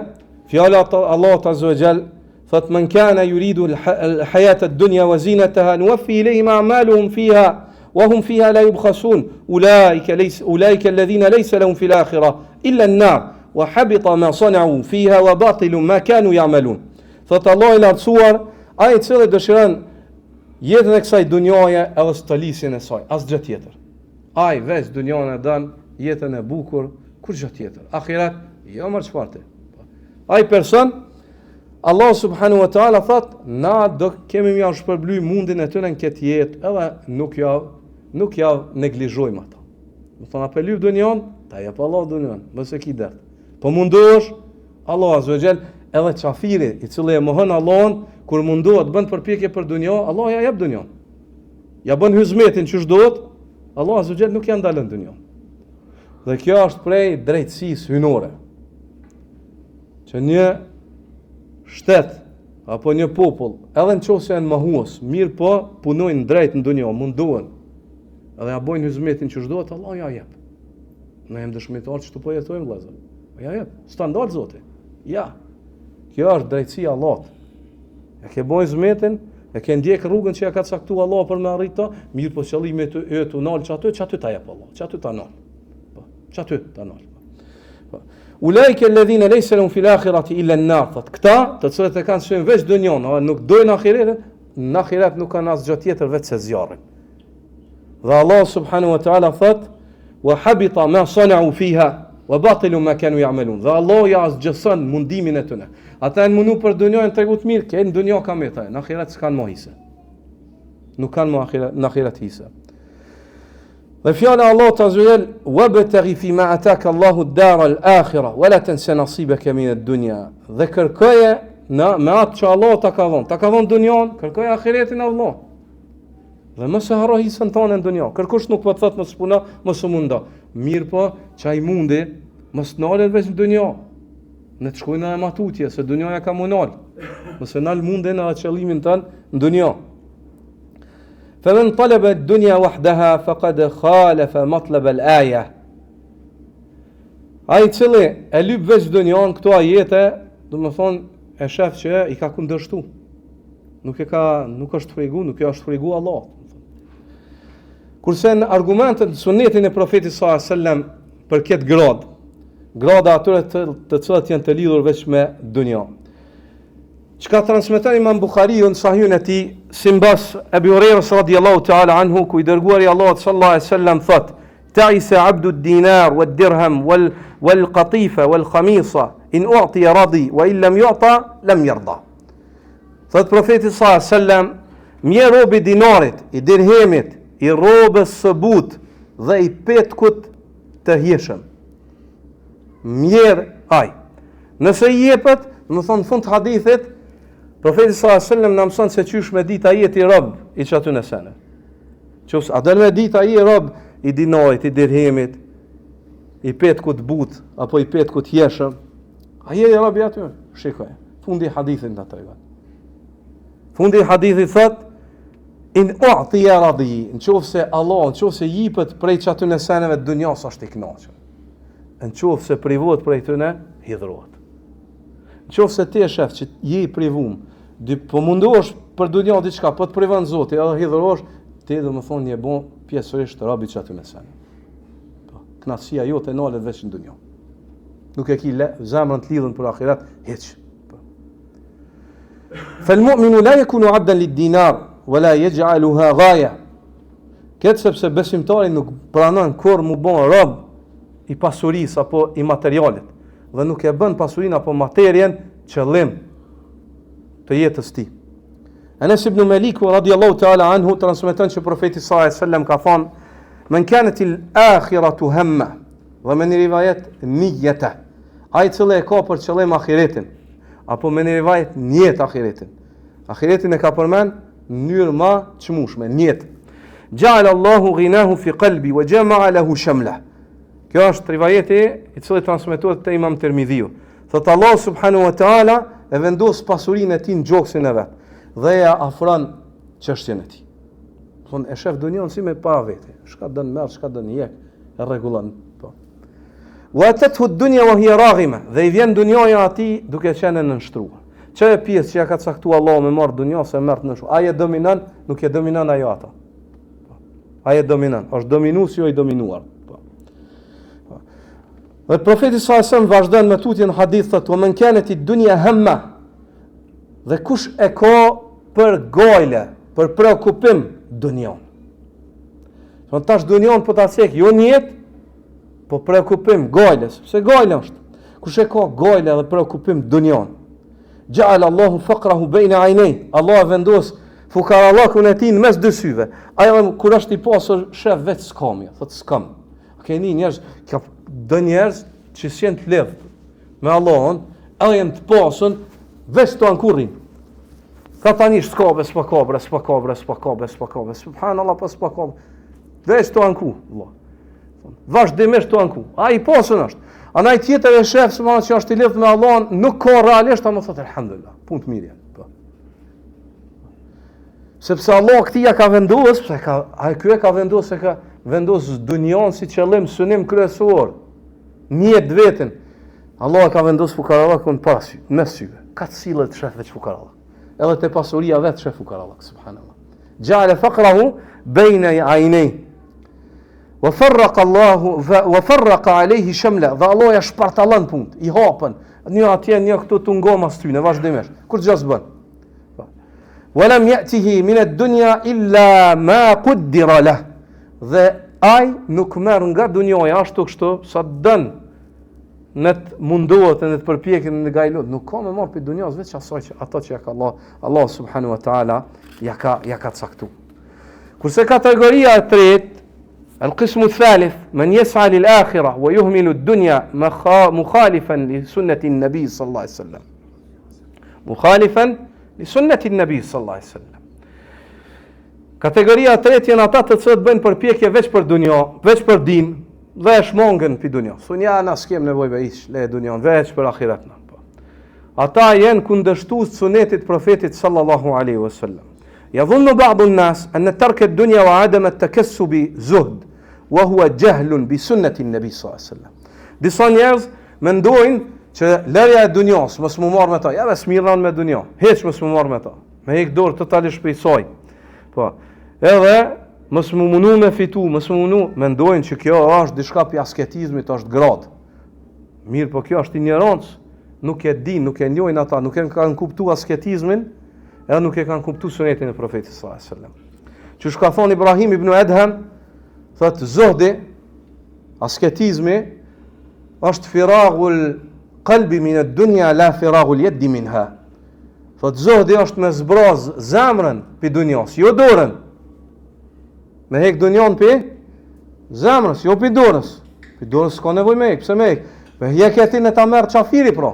fjala e Allahut azza wa jall, thot men kana yuridu al-hayata ad-dunya wa zinataha nuwaffi ilayhim a'maluhum fiha wa hum fiha la yubkhasun ulaika alladhina laysa lahum fil akhirah illa an-nar wa habita ma sana'u fiha wa batilu ma kanu ya'malun. Thot Allah i lartësuar, ai i cili dëshiron jetën e kësaj dunjaje edhe stalisjen e saj, as gjë tjetër. Ai veç dunjan e don, jetën e bukur, kur gjë tjetër. Ahiret, jo më çfarë. Ai person Allah subhanahu wa ta'ala thot, na do kemi mja shpërbly mundin e tëne në këtë jetë, edhe nuk ja neglizhojmë ata. Më thonë, ape lyp dunjan, ta jep Allah dunjan, mëse ki dert. Po mundohesh, Allah azza wa jall, edhe qafiri, i cili e mohon Allahun, kur mundohet bën përpjekje për dunjan, Allah ja jep dunjan. Ja bën hizmetin që shdohet, Allah azza wa jall nuk ja ndalën dunjan. Dhe kjo është prej drejtësisë hynore. Që një shtet apo një popull, edhe në qoftë se janë mohues, mirë po punojnë drejt në dunjë, mundohen. Edhe ja bojnë hizmetin që çdohet, Allah ja jep. Ne jam dëshmitar që tu po jetojmë vëllazër. Ja jep, standard Zoti. Ja. Kjo është drejtësia e Allahut. E ke bën zmetin, e ke ndjek rrugën që ja ka caktuar Allah për me arrit to, mirë po qëllimi yt u nal çaty ta jep Allah. Çaty ta nal. Po, çaty ta nal. Po. Ulaika alladhina laysa lahum fil akhirati illa an-nar. Këta, të cilët e kanë shën veç dunjon, nuk dojnë ahiretin, në ahiret nuk kanë asgjë tjetër veç se zjarrin. Dhe Allah subhanahu wa ta'ala thot: "Wa habita ma sana'u fiha wa batilu ma kanu ya'malun." Dhe Allah ja zgjëson mundimin e tyre. Ata janë mundu për dunjën tregu të mirë, që në dunjë kanë më thënë, në ahiret s'kan më hise. Nuk kanë më ahiret, në ahiret hise. Dhe fjala Allah Azza wa Jall: "Wabtaghi fi ma ataka Allahu ad-dara al-akhirah wa la tansa nasibaka min ad-dunya." Dhe kërkoje me atë që Allah ta ka dhënë dunjon, kërkoje ahiretin e Allah. Dhe mos e harro hisën tonë në dunjë. Kërkush nuk po thot mos puno, mos u mundo. Mirë po, çai mundi, mos nalet veç në dunjë. Ne të shkojnë në matutje, se dunjoja ka munal. Mos e nal mundin në qëllimin tën në dunjë. فمن طلب الدنيا وحدها فقد خالف مطلب الآية. Ai cili e lyp veç dunjon këto ajete, do të thonë e shef që i ka kundërshtu. Nuk është fregu, nuk është fregu Allah. Kurse në argumentet në sunetin e profetit sallallahu alaihi wasallam për këtë grada atyre të cilët janë të lidhur veç me dunjon. Çka transmeton Imam Buhariu në Sahihun e tij, simbas Abu Hurairës radhiyallahu ta'ala anhu, ku i dërguari Allahut sallallahu alaihi wasallam thot: "Ta'isa 'abdu ad-dinar wad-dirham wal-qatifa wal-khamisa in u'tiya radi wa in lam yu'ta lam yarda." Thot profeti sallallahu alaihi wasallam, "Mje robi i dinarit, i dirhemit, i robës së butë dhe i petkut të hieshëm. Mjerë aj. Nëse i jepet, më thonë fund të hadithit, profeti sallallahu alaihi wasallam na mëson se qysh me ditë ai i rob i çatu në sene. Qofs a del me ditë ai i rob i dinarit, i dirhemit, i petkut butë apo i petkut hieshëm, ai i rob i aty. Shikoj. Fundi i hadithit na tregon. Fundi i hadithit thot: "In u'tiya radi." Nëse Allah, nëse jipet prej çatu në seneve të dunjas është i kënaqur. Nëse privohet prej tyne, hidhrohet. Nëse ti e shef që je i privum, po mundohesh për dunjë diçka, po të privon Zoti, edhe hidhrohesh, ti domethënë je bon pjesërisht të rabi çatu në sen. Po, kënaqësia jote nalet veç në dunjë. Nuk e ki zemrën të lidhën për ahiret, hiç. فالمؤمن لا يكون عبدا للدينار ولا يجعلها غاية. Këtë sepse besimtari nuk pranon kur mu bon rob i pasurisë apo i materialit, dhe nuk e bën pasurinë apo materjen qëllim të jetës tij. Anas ibn Malik radhiyallahu ta'ala anhu transmeton që profeti sallallahu alaihi wasallam ka thënë: "Men kanat al-akhiratu hamma", dhe me një rivajet niyata, ai i cili e ka për qëllim ahiretin, apo me një rivajet niyet ahiretin. Ahiretin e ka përmend në mënyrë më çmueshme, niyet. Ja'ala Allahu ghinahu fi qalbi wa jama'a lahu shamla. Kjo është rivajeti i cili transmetohet te Imam Tirmidhiu. Thot Allah subhanahu wa ta'ala e vendos pasurinë e tij në gjoksin e vet dhe ja afron çështjen e tij. Thon e shef dunjon si me para vete. Çka don merr, çka don jek, e rregullon. Po. Wa atathu ad-dunya wa hiya raghima. Dhe i vjen dunjoja atij duke qenë në nështruar. Çfarë pjesë që ja ka caktuar Allah me marr dunjon se merr në nështruar. Ai e dominon, nuk e dominon ajo ata. Ai e dominon, është dominues jo i dominuar. Dhe profeti sallallahu alaihi wasallam vazhdon me tutjen hadith thotë: "Men kanat ad-dunya hamma." Dhe kush e ka për gojle, për preokupim dunjon. Thonë tash dunjon po ta cek jo në jetë, po preokupim gojle, sepse gojle është. Kush e ka gojle dhe preokupim dunjon. Ja'ala Allahu faqrahu bayna 'aynay. Allah vendos fukarallakun e tij në mes dy syve. Ai kur është i pasur shef vetë skamja, thotë skam. Keni njerëz, do njerëz që s'jen të lidh me Allahun, edhe janë të pasur veç të ankurrin. Ka tani s'kabe, s'pakabe. Subhanallah, pas s'pakabe. Veç të anku, Allah. Vazhdimisht të anku. Ai i pasur është. Anaj tjetër e shef se që është i lidh me Allahun, nuk ka realisht, ama thotë alhamdulillah, punë të mirë. Sepse Allah këtij ja ka vendosur, pse ky e ka vendosur se ka vendosur dunjon si qëllim, synim kryesor. Njet vetën. Allah ka vendosur fukarallakun pas mes syve. Ka të cilët shef veç fukarallak. Edhe te pasuria vet shef fukarallak, subhanallah. Ja'ala faqrahu bayna aynay. Wa farraqa alayhi shamla. Dhe Allah ja shpartallon punë, i hapën. Një atje, një këtu të ngomas tyne, vazhdimisht. Kur gjë s'bën. Walam ya'tihi min ad-dunya illa ma quddira lah. Dhe ai nuk merr nga dunjoja ashtu kështu sa dën. Në të mundohet në të përpjekën në gajlot, nuk ka me marrë për dunjas veç asaj që ato që ja ka Allah subhanahu wa ta'ala ja ka caktu. Kurse kategoria e tretë, القسم الثالث من يسعى للآخرة ويهمل الدنيا مخالفا لسنة النبي صلى الله عليه وسلم مخالفا لسنة النبي صلى الله عليه وسلم. Kategoria e tretë janë ata të cilët bëjnë përpjekje veç për dunja, veç për din, dhe e shmongën për dunja. Thonë ja na s'kem nevojë me hiç, le dunjon veç për ahiretin. Ata janë kundërshtues sunetit profetit sallallahu alaihi wasallam. يظن بعض الناس أن ترك الدنيا وعدم التكسب زهد وهو جهل بسنة النبي صلى الله عليه وسلم. Disa njerëz mendojnë që lërja e dunjas mos më marr me ta, ja bes mirran me dunja, hiç mos më marr me ta. Me ik dorë totalisht prej saj. Po. Edhe mos më mundu me fitu, mos më mundu, mendojnë që kjo është diçka pi asketizmit, është grad. Mirë, po kjo është ignorancë, nuk e din, nuk e njohin ata, nuk e kanë kuptuar asketizmin, edhe nuk e kanë kuptuar sunetin e profetit sallallahu alaihi wasallam. Që ka thonë Ibrahim ibn Adham, thotë zuhdi, asketizmi është firagul qalbi min ad-dunya la firagul yadi minha. Thotë zuhdi është me zbraz zemrën pi dunjas, jo dorën. Me hek dunjon pi zemrës, jo pi dorës. Pi dorës s'ka nevojë me hek, pse me hek? Me hekjetin e ta merr qafiri pro.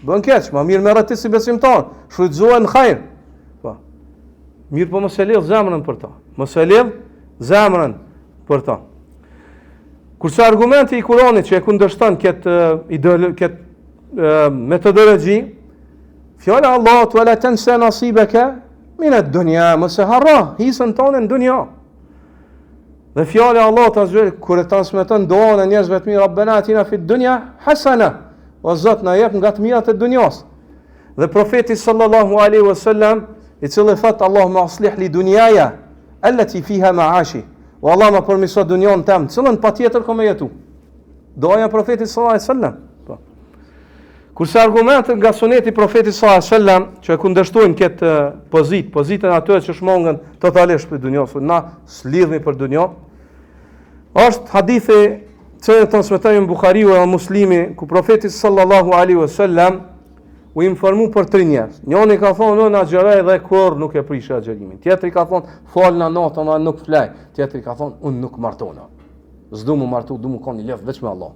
Bën keq, ma mirë merret ti si besimtar, shfrytëzohen në hajër. Po. Mirë, po mos e lidh zemrën për ta. Mos e lidh zemrën për ta. Kurse argumenti i Kuranit që e kundërshton këtë metodologji, fjala Allahut wala tansa nasibaka min ad-dunya, mos e harro hisën tonë në dunja. Dhe fjala Allahut azhël kur e transmeton duan e njerëzve të mirë, Rabbana atina fid dunya hasana, o Zot na jep nga të mirat e dunjas. Dhe profeti sallallahu alaihi wasallam i cili thot Allahumma aslih li dunyaja allati fiha ma'ashi, o Allah ma përmirëso dunjon tëm, cilën patjetër kam jetu. Doja profetit sallallahu alaihi wasallam. Po. Kurse argumentet nga suneti profetit sallallahu alaihi wasallam që e kundërshtojnë këtë pozitën atyre që shmangën totalisht për dunjën, na s'lidhemi për dunjën, është hadithi që transmetojnë Buhariu e Muslimi, ku profeti sallallahu alaihi wasallam u informu për 3 njerëz. Njëri ka thonë unë agjeroj dhe kur nuk e prish agjerimin. Tjetri ka thonë fal na natën dhe nuk flaj. Tjetri ka thonë unë nuk martona. S'du mu martu, du mu koni lef veç me Allah.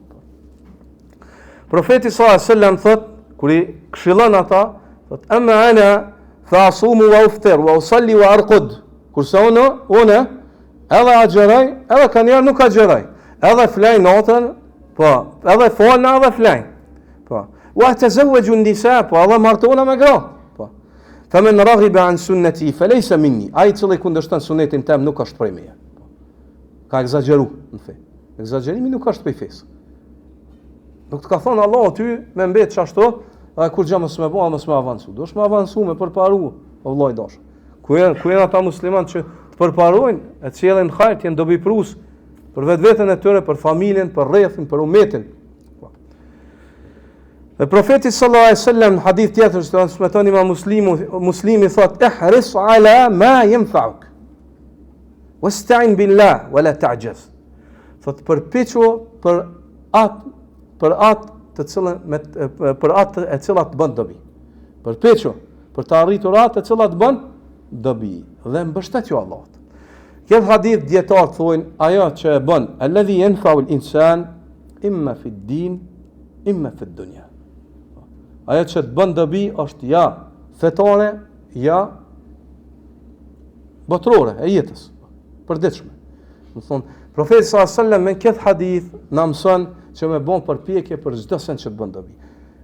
Profeti sallallahu alaihi wasallam thot, kur i këshillon ata, thot amma ana fa asumu wa uftir wa usalli wa arqud. Kurse unë edhe agjeroj, edhe kanë nuk agjeroj. Edhe flaj natën, po, edhe fal na edhe flaj. Po. Wa tazawwaju an-nisa, po edhe martona me gra. Po. Faman raghiba an sunnati falaysa minni. Ai cili kundërshton sunetin tim nuk është prej meje. Ka egzageru në fe. Egzagerimi nuk është prej fesë. Nuk të ka thonë Allah ty me mbet çashtu, a kur gjë mos më bëu, mos më avancu. Dush më avancu me përparu, o vllai dash. Ku janë ata muslimanë që të përparojnë, e cilën hajt janë dobiprus për vetveten e tyre, për familjen, për rrethin, për umetin. Dhe profeti sallallahu alaihi wasallam në hadith tjetër që transmeton Imam Muslimi thot ihris ala ma yanfa'uk wasta'in billah wala ta'jaz. Thot përpiqu për atë e cila të bën dobi. Përpiqu për të arritur atë e cila të bën dobi dhe mbështetjo Allahut. Këtë hadith dietar thonë ajo që e bën alladhi yanfa'u al-insan imma fi ad-din imma fi ad-dunya. Ajo që të bën dobi është ja fetare, ja botrore e jetës, përditshme. Do thonë, profeti sallallahu alajhi wasallam me këtë hadith na mëson që me bën përpjekje për çdo sen që të bën dobi.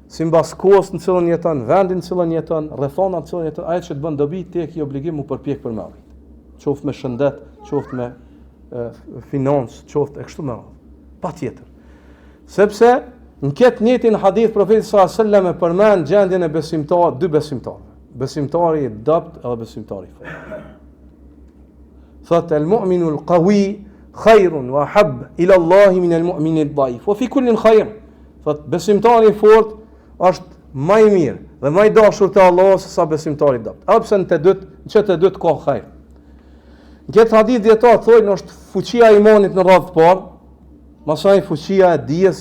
Sipas kohës në cilën jeton, vendin në cilën jeton, rrethona në cilën jeton, ajo që të bën dobi ti e ke obligim u përpjek për me arrit. Qoftë me shëndet, qoftë me financë, qoftë e kështu me radhë. Patjetër. Sepse Në këtë njëjtin hadith profeti sallallahu alajhi wasallam e përmend gjendjen e besimtarëve, dy besimtarë. Besimtari i dopt edhe besimtari i fortë. Thot el-mu'minu al-qawi khairun wa hab ila Allah min al-mu'min al-dhaif. Wa fi kullin khair. Thot besimtari i fortë është më i mirë dhe më i dashur te Allah se sa besimtari i dopt. Edhe pse në të dytë ka khair. Në këtë hadith dietar thonë është fuqia e imanit në radhë të parë, pastaj fuqia e dijes,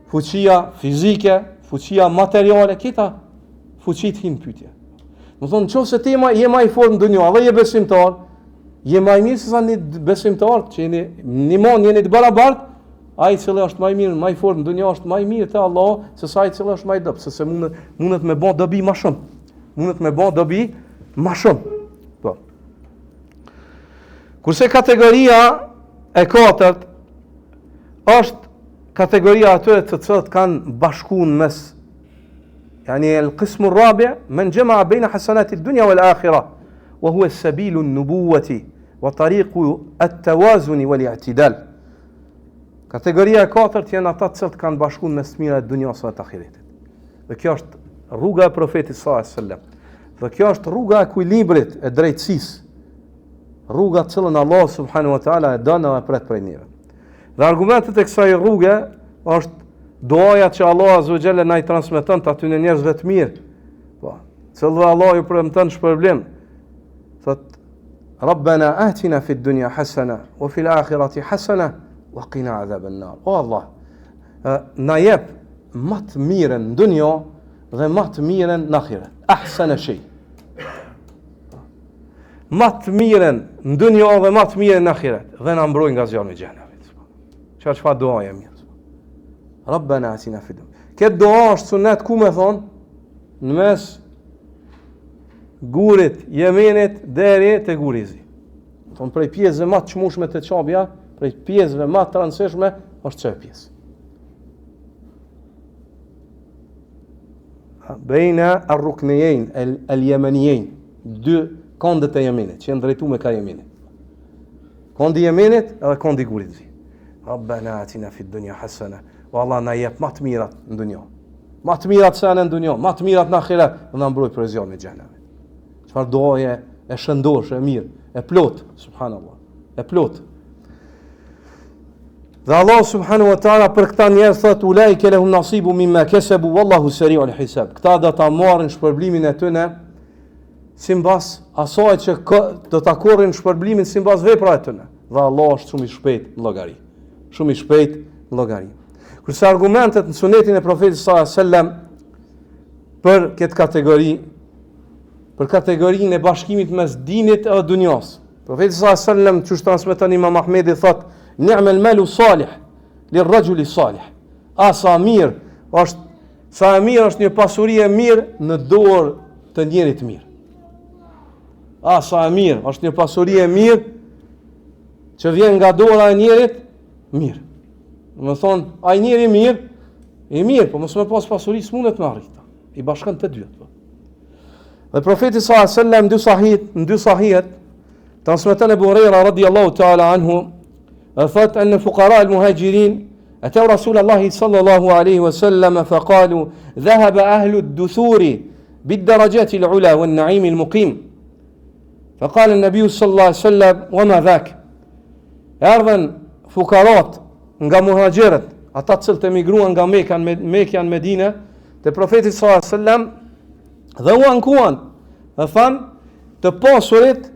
fuqia fizike, fuqia materiale, këta fuqit hin pyetje. Do thonë nëse ti je më i fortë në dunjë, edhe je besimtar, je më i mirë se sa një besimtar që jeni në iman jeni të barabartë, ai i cili është më i mirë, më i fortë në dunjë është më i mirë te Allah se sa ai i cili është më i dobët, sepse mundet me bë dobi më shumë. Mundet me bë dobi më shumë. Po. Kurse kategoria e katërt është kategoria atyre të cilët kanë bashkuar mes يعني القسم الرابع من جمع بين حسنات الدنيا والآخرة وهو السبيل النبوة وطريق التوازن والاعتدال. Kategoria e katërt janë ata të cilët kanë bashkuar mes mirat e dunjas dhe të ahiretit. Dhe kjo është rruga e profetit sallallahu alajhi wasallam. Dhe kjo është rruga e ekuilibrit, e drejtësisë. Rruga të cilën Allah subhanahu wa taala e don dhe pret prej neve. Dhe argumentet e kësaj rruge është doaja që Allah azza wa jalla na i transmeton të aty në njerëzve të mirë. Po, cilëve Allah ju premton shpërblim. Thot Rabbana atina fid dunya hasana wa fil akhirati hasana wa qina adhaban nar. O Allah, na jep më të mirën në dunjë dhe më të mirën në ahiret. Ahsana shay. Më të mirën në dunjë dhe më të mirën në ahiret dhe na mbroj nga zjarri i xhenemit. Çfarë doaja mirë. Rabbana atina fid dunya. Këtë dua është sunet ku me thonë në mes gurit jemenit deri te gurizi. Thonë prej pjesëve më të çmueshme të çabja, prej pjesëve më të rëndësishme është çfarë pjesë. Baina ar-ruknayn al-yamaniyin, dy kondet e Jemenit, që janë drejtuar me ka Jemenit. Kondi i Jemenit edhe kondi i Gurizit. Rabbana atina fid dunya hasana. O Allah na jep më të mirat në dunjë. Më të mirat se në dunjë, më të mirat në ahiret, dhe na mbroj prej zjarrit të xhenemit. Çfarë doje e shëndosh, e mirë, e plot, subhanallahu. E plot. Dhe Allah subhanahu wa taala për këta njerëz thot ulaika lahum nasibu mimma kasabu wallahu sari'ul hisab. Këta do ta marrin shpërblimin e tyre sipas asaj që do ta korrin shpërblimin sipas veprave të tyre. Dhe Allah është shumë i shpejt në llogari. Shumë i shpejt në llogari. Kurse argumentet në sunetin e profetit sallallahu alajhi wasallam për këtë kategori, për kategorinë e bashkimit mes dinit e dunjas. Profeti sallallahu alajhi wasallam çu transmeton Imam Ahmedi thot ni'mal malu salih lirrajuli salih. Sa mirë është një pasuri e mirë në dorë të njerit të mirë. Sa mirë është një pasuri e mirë që vjen nga dora e njerit mirë. Më thonë, ai njeri i mirë, po mos më pas pasuri s'mundet me arrit. I bashkon të dy. Dhe profeti sallallahu alajhi wasallam në dy sahihet transmeton Abu Huraira radhiyallahu ta'ala anhu thot an fuqara al-muhajirin ataw Rasulullah sallallahu alaihi wasallam faqalu dhahaba ahlu ad-duthuri bid-darajat al-ula wan-na'im al-muqim. فقال النبي صلى الله عليه وسلم وما ذاك. Erdhën fukarat nga muhaxherët, ata të cilët emigruan nga Mekka në Medinë, te profeti sallallahu alajhi wasallam dhe u ankuan, dhe thanë të pasurit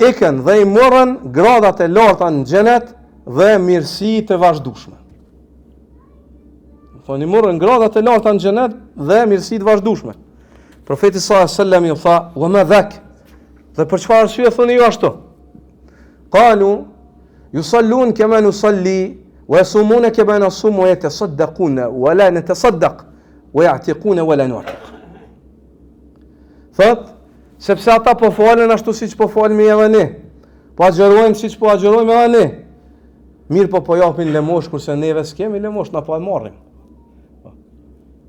ikën dhe i morën gradat e larta në xhenet dhe mirësi të vazhdueshme. Thonë i morën gradat e larta në xhenet dhe mirësi të vazhdueshme. Profeti sallallahu alajhi wasallam i tha: "Wa ma dhak?" Dhe për çfarë arsye thoni ju ashtu? Qalu yusallun kama nusalli wa yasumuna kama nasum wa yatasaddaquna wa la natasaddaq wa ya'tiquna wa la nu'tiq. Thot, sepse ata po falen ashtu siç po falemi edhe ne. Po agjerojmë siç po agjerojmë edhe ne. Mirë po japin lemosh kurse neve s'kemi lemosh, na po e marrim.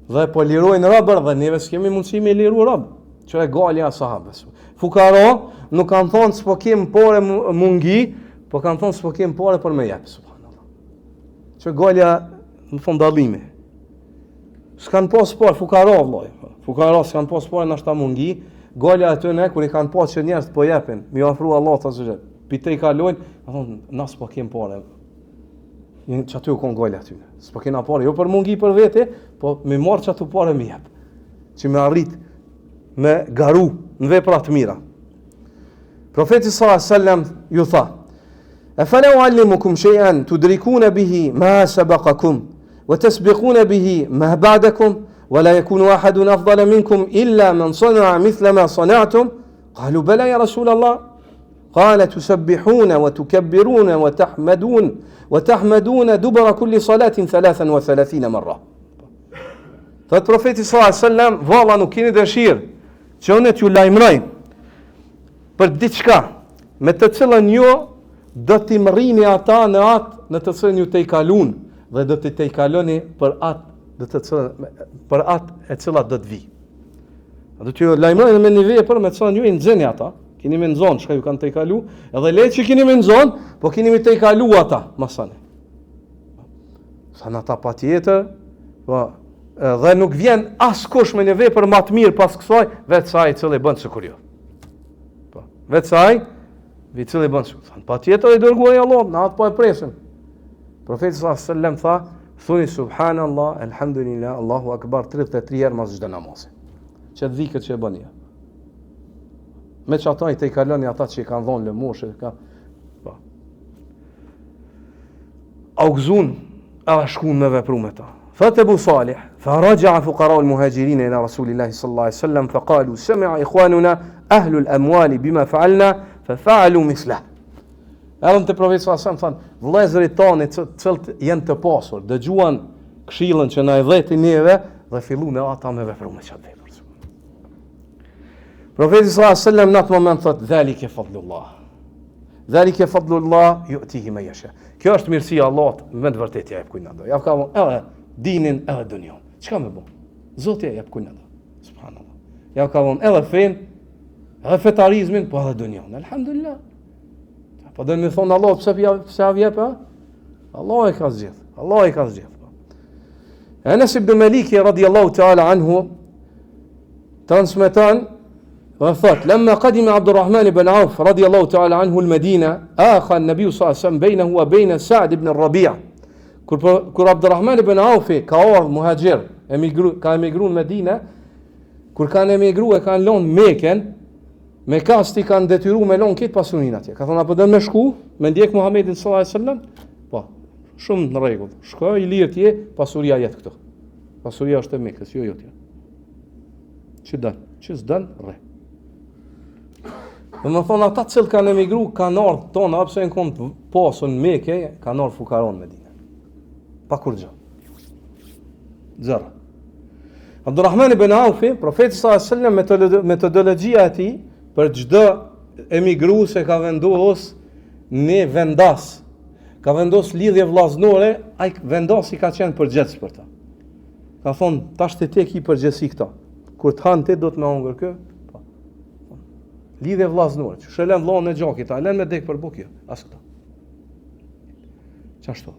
Dhe po lirojnë robër dhe neve s'kemi mundësi me liru rob. Që e galja sahabës. Fukaro nuk kanë thonë s'po kem pore mungi, po kanë thonë s'po kem pore për me jep, subhanallah. Që galja në fond dallimi. s'kan pas parë, fukara vllai. Fukara s'kan pas parë nashta mungi, gola aty ne kur i kanë pas që njerëz po jepin, mi ofru Allah ta zot. Pite i kalojnë, thonë, na s'po kem parë. Që aty u kon gola aty. S'po kena parë, jo për mungi për vete, po me marr çatu parë më jep. Që me arrit me garu në vepra të mira. Profeti sallallahu alaihi wasallam ju tha: "Afala uallimukum shay'an tudrikuna bihi ma sabaqakum wa tasbiquna bihi ma ba'dakum wa la yakunu ahadun afdala minkum illa man sana'a mithla ma sana'tum?" Qalu bala ya Rasul Allah. قال تسبحون وتكبرون وتحمدون دبر كل صلاة 33 مرة. Thot profeti sallallahu alaihi wasallam, valla nuk keni dëshirë që unë t'ju lajmëroj për diçka me të cilën ju do t'i mrrini ata në atë në të cilën ju te kalun dhe do t'i te kaloni për atë e cila do të vi. Do t'ju lajmëroj me një vepër me të cilën ju i nxjeni ata. Keni me nxon, çka ju kanë te kalu, edhe le që keni me nxon, po keni me te kalu ata, masane. Sa në ata patjetër, po dhe nuk vjen askush me një vepër më të mirë pas kësaj, vetë sa i cili bën sikur jo. Po, vetë sa i cili bën sikur. Patjetër i dërguari Allah, na atë po e presim. Profeti sallallahu alaihi wasallam tha, thuni subhanallah, alhamdulillah, Allahu akbar 33 herë mas çdo namazi. Që dhikët që e bën ja. Me që ata i te i kaloni ata që i kanë dhonë lëmoshë, augzun edhe shkun me vepru me ta. Thot Ebu Salih, fa raja'a fuqara al-muhajirin ila Rasulillahi sallallahu alaihi wasallam, fa qalu sami'a ikhwanuna ahlu al-amwali bima fa'alna, fa fa'alu mislah. Erdhën te profeti sallallahu alaihi wasallam, thanë, vëllezërit tanë cilët janë të pasur, dëgjuan këshillën që na i dheti neve dhe filluan ata me vepru me çfarë vepër. Profeti sallallahu alaihi wasallam në atë moment thot: "Dhalike fadlullah. Dhalike fadlullah yu'tihi man yasha." Kjo është mirësia e Allahut, me të vërtetë ja jep kujt na do. Ja ka edhe dinin edhe dunjon. Çka më bën? Zoti ja jep kujt na do. Subhanallah. Ja ka edhe fen, edhe fetarizmin, po edhe dunjon. Alhamdulillah. Po do më thon Allah pse ja jep, ha? Allah e ka zgjedh. Allah e ka zgjedh. Anas ibn Malik radiyallahu ta'ala anhu transmeton وثات لما قدم عبد الرحمن بن عوف رضي الله تعالى عنه المدينة آخى النبي صلى الله عليه وسلم بينه وبين سعد بن الربيع. Kur عبد الرحمن بن عوف ka ardhur muhaxhir, ka emigruar në Medinë, kur kanë emigruar kanë lënë Mekën, me kasti kanë detyruar me lënë këtë pasurinë atje. Ka thonë apo do me shku me ndjek Muhamedit sallallahu alaihi wasallam? Po, shumë në rregull. Shkoj i lirë tje, pasuria jet këtu. Pasuria është e Mekës, jo jotja. Që s'dan rre. Dhe më thonë, ata cilë kanë emigru, kanë ardhë tonë, apse në konë të pasën Mekë, kanë ardhë fukaron me dine. Pa kur gjë. Zërë. Abdurrahman ibn Aufi, profeti sallallahu alaihi wasallam, metodologjia e tij për çdo emigrues e ka vendos në vendas. Ka vendos lidhje vllaznore, ai vendosi ka qenë përgjegjës për ta. Ka thonë, tash te tek i përgjegjësi këta. Kur të hanë ti do të më hongër kë? Lidhje vllaznore, që shëlen vllahun e gjakit, a lën me dek për bukë, as këta. Çashtu.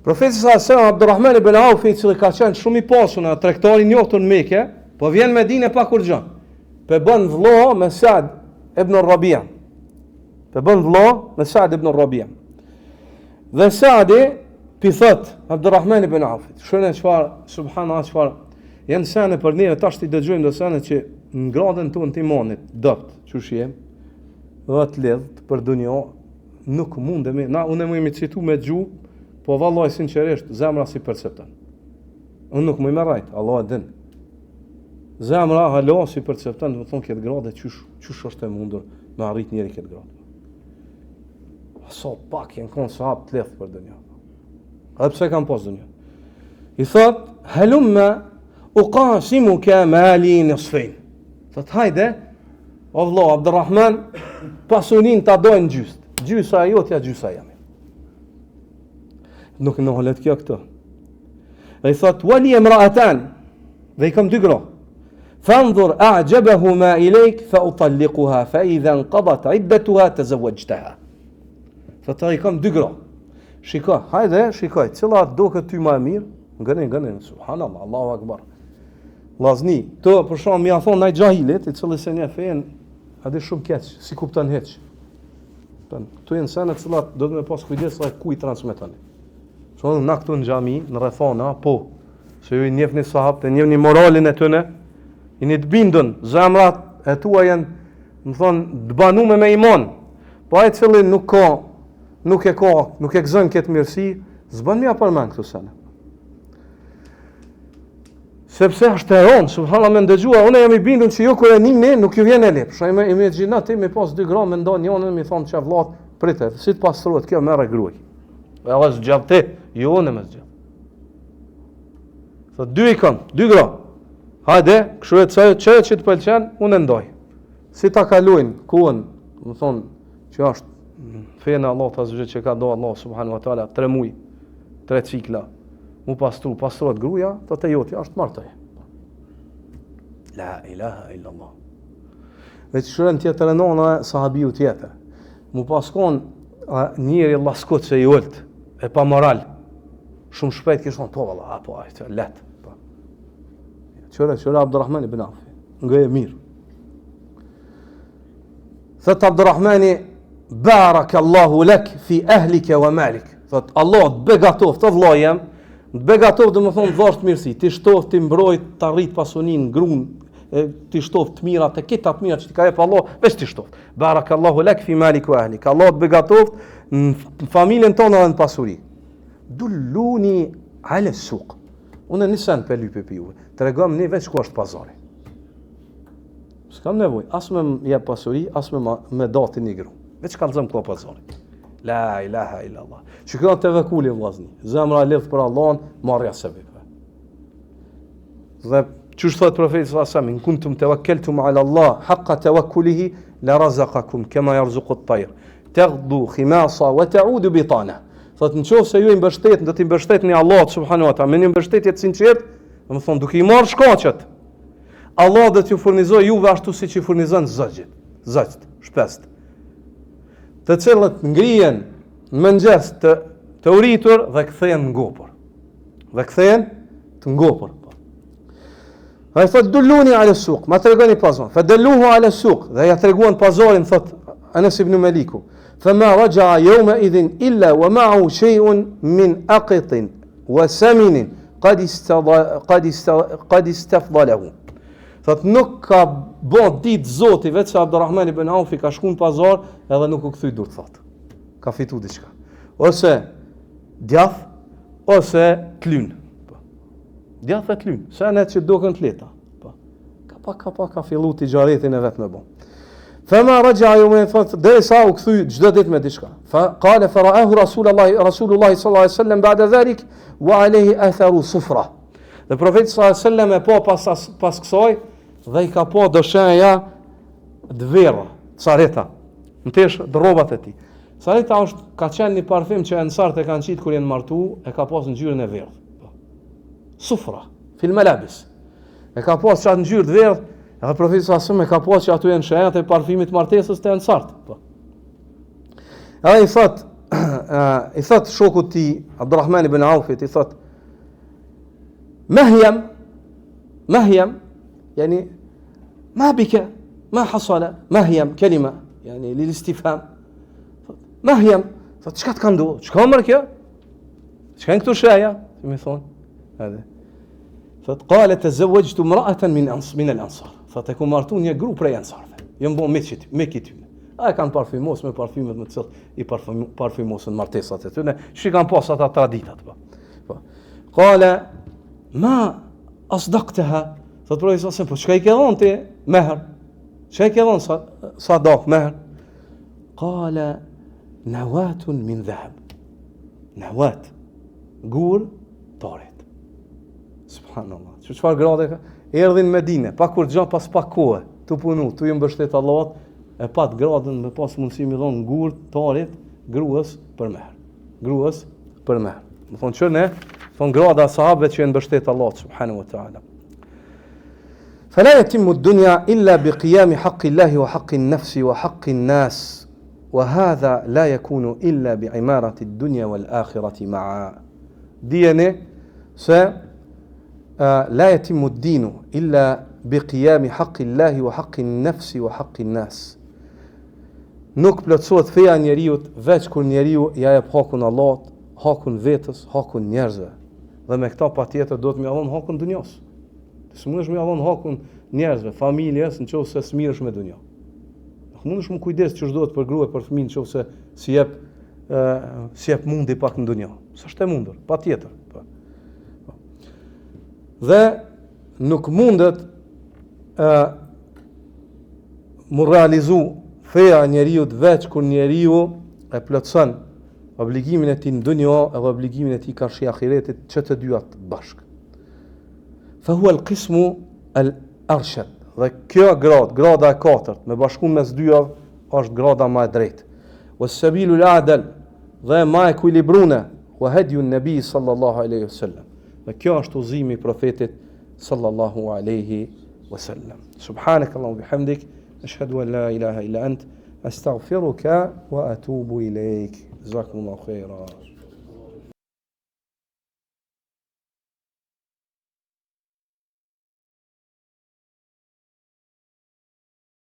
Profeti sallallahu alaihi wasallam Abdurrahman ibn Auf, i cili ka qenë shumë i pasur, tregtari i njohur në Mekë, po vjen në Medinë pa kur gjë. Pe bën vëlla me Sa'd ibn Rabi'a. Pe bën vëlla me Sa'd ibn Rabi'a. Dhe Sa'di pi thot Abdurrahman ibn Auf, shënë çfarë, subhanallahu çfarë. Janë sene për neve, tash ti dëgjojmë do sene që në gradën tonë të imanit, dopt, që shjem, dhe të ledhët për dunjo, nuk mundemi, na unë më imi citu me gju, po vallaj sinqerisht, zemra si percepton. Unë nuk më ime rajt, Allah e din. Zemra, halo, si percepton, dhe thonë këtë gradë, qysh është e mundur me arrit njeri këtë gradë. So pak jenë konë sahab të ledhët për dunjo. Edhe pse kam pas dunjo. I thot, halumma uqasimuka mali nisfain. Thot hajde, o vëlla Abdurrahman, pasunin ta dojnë gjysë. Gjysa jotja, gjysa jami. Nuk në holet kjo këto. Dhe i thot, wali emraatan, dhe i kam dy gra. Fandhur a'jabahu ma ilejk, fa utallikuha, fa idha nqadat iddatuha, të zawajtaha. Thot, i kam dy gra. Shikoj, hajde, shikoj, cila do këtë ty ma e mirë, Ngënin, subhanallah, Allahu akbar. Vllazni, të për shkak më ia thon ai xhahilit, I cili se një fen, a di shumë keq, si kupton hiç. Këtu janë sene të cilat do të me pas kujdes sa ku I transmetoni. Shumë na këtu në xhami, në rrethona, po. Se ju I njefni sahabët, e njefni moralin e tyre, jeni të bindën, zemrat e tua janë, më thon, të banuar me iman. Po ai cili nuk e gëzon këtë mirësi, s'bën më përmend këtu sene. Sepse është e rëndë, subhanallahu, me ndëgjua, unë jam I bindur që ju kur e nini nuk ju vjen e lep. Shaj me imagjino ti me pas 2 gra me ndon njërin mi thon çe vllat, pritë, si të pastrohet kjo merr gruaj. Edhe zgjat ti, ju unë më zgjat. Thot 2 I kam, 2 gra. Hajde, kështu e çe që të pëlqen, unë ndoj. Si ta kalojnë kuën, më thon, që është fena Allah ta zgjat që ka do Allah subhanahu wa taala 3 muaj, 3 cikla. Mu pastrohet gruaja, thotë jotja është martëj. La ilaha illa Allah. Veç shërën tjetër e nona sahabiu tjetër. Mu paskon njëri llaskut se I ult, e pa moral. Shumë shpejt kishon po valla, apo ai të let. Qëra Abdurrahman ibn Auf, nga e mirë. Thot Abdurrahmani, barakallahu lek fi ahlika wa malik. Thot Allah të begatoft, të vllajem, të begatoft dhe më thonë dhasht mirësi, ti shtoft, ti mbrojt, të arrit pasunin, grun, ti shtoft të mirat, të kita të mirat që ti ka jep Allah, veç ti shtoft. Barakallahu lek fi malik wa ahlik. Allah të begatoft në familjen tonë dhe në pasuri. Dulluni ale suq. Unë nisen për lype për juve. Të regam një veç ku është pazari. S'kam nevoj, as me jep pasuri, as me dati një gru. Veç kalzëm ku pazari. La ilaha illa Allah. Që këna të vekuli vllazni. Zemra lidh për Allahun, marrja sebepe. Dhe çu thot profeti sallallahu alaihi wasallam, in kuntum tawakkaltum ala Allah haqqa tawakkulihi la razaqakum kama yarzuqu at-tayr. Taghdu khimasa wa ta'udu bitana. Thot nëse ju I mbështetni, do t'i mbështetni Allahut subhanahu wa taala, me një mbështetje të sinqertë, do të thonë duke I marrë shkaqet. Allah do t'ju furnizojë juve ashtu siç I furnizon zogjt, shpest. Të cilët ngrihen në mëngjes të uritur dhe kthehen ngopur. Dhe kthehen të ngopur. Ai thot dulluni ala suq, ma tregoni pazar. Fa dalluhu ala suq, dhe ja treguan pazarin, thot Anas ibn Maliku. Fama raja'a yawma idhin illa wa ma'ahu shay'un min aqtin wa samin qad istafdalahu. Thot nuk ka bon ditë Zoti vetë se Abdurrahman ibn Aufi ka shku në pazar edhe nuk u kthy durt thot. Ka fitu diçka. Ose djath ose tlyn. Djath e tlyn. Sa ne që duken tleta. Ka fillu tijaretin e vet me bon. Fama raja'a yawma thot derisa u kthy çdo ditë me diçka. Fa qala fara'ahu Rasulullah sallallahu alaihi wasallam ba'da dhalik wa alayhi atharu sufra. Dhe profeti sallallahu alaihi wasallam e po pas kësaj dhe I ka po doshenja dverë, careta, në tesh rrobat e tij. Careta ka qenë një parfym që ensart e kanë qitë kur janë martu, e ka pas ngjyrën e verdhë. Sufra, fil malabis. E ka pas çat ngjyrë të verdhë, edhe profeti sallallahu alaihi wasallam e ka pas që aty janë shenjat e parfymit martesës të ensart. Edhe I thot shokut ti Abdurrahman ibn Aufit, I thot مهيم يعني ما بك ما حصل مهيم كلمة يعني للاستفهام مهيم فشكات كان دو شكون مركا شكان كتو شايا مثلا هذا فقال تزوجت امرأة من الأنصار فتكون مرتون يا جروب ري أنصار ينبون ميكيتون كان بارفيموس من بارفيمات më të cilët I parfymosën martesat e tyre që kanë pas ata traditat قال ما أصدقتها thot profeti sallallahu alaihi wasallam po çka I ke dhënë ti mehr çka I ke dhënë sadak mehr قال نواة من ذهب نواة gur tarit subhanallah çfarë grade ka erdhin në Medinë pa kur gjë pas pak kohë tu punu tu I mbështet Allahut e pat gradën me pas mundësi mi dhon gur tarit gruas për mehr do thonë që ne thon grada sahabëve që janë mbështet Allahut subhanahu wa ta'ala. فلا يتم الدنيا إلا بقيام حق الله وحق النفس وحق الناس وهذا لا يكون إلا بعمارة الدنيا والآخرة معا. Dijeni se la yatimu ad-dinu illa bi qiyami haqqi Allahi wa haqqi an-nafsi wa haqqi an-nas. Nuk plotësohet feja njeriut veç kur njeriu ja jep hakun Allahut, hakun vetës, hakun njerëzve. Dhe me këta patjetër do të më avon hakun dunjos. Së mundesh më avon hakun njerëzve, familjes, nëse smiresh me dunjë. Nuk mundesh më kujdes që çdo të për grua për fëmijë nëse si jep mundi pak në dunjë. S'është e mundur, patjetër. Dhe nuk mundet mu realizu feja njeriu veç kur njeriu e plotson obligimin e tij në dunjë edhe obligimin e tij karshi ahiretit, që të dyja bashkë. Fa huwa al-qismu al-arshad. Dhe kjo grada e katërt, me bashkum mes dyja, është grada më e drejtë. Was-sabilu al-a'dal, dhe më e ekuilibrune, wa hadyu an-nabi sallallahu alaihi wasallam. Dhe kjo është udhëzimi i profetit sallallahu alaihi wasallam. Subhanakallahumma wa bihamdik, ashhadu an la ilaha illa ant, astaghfiruka wa atubu ilaik. Jazakumullahu khairan.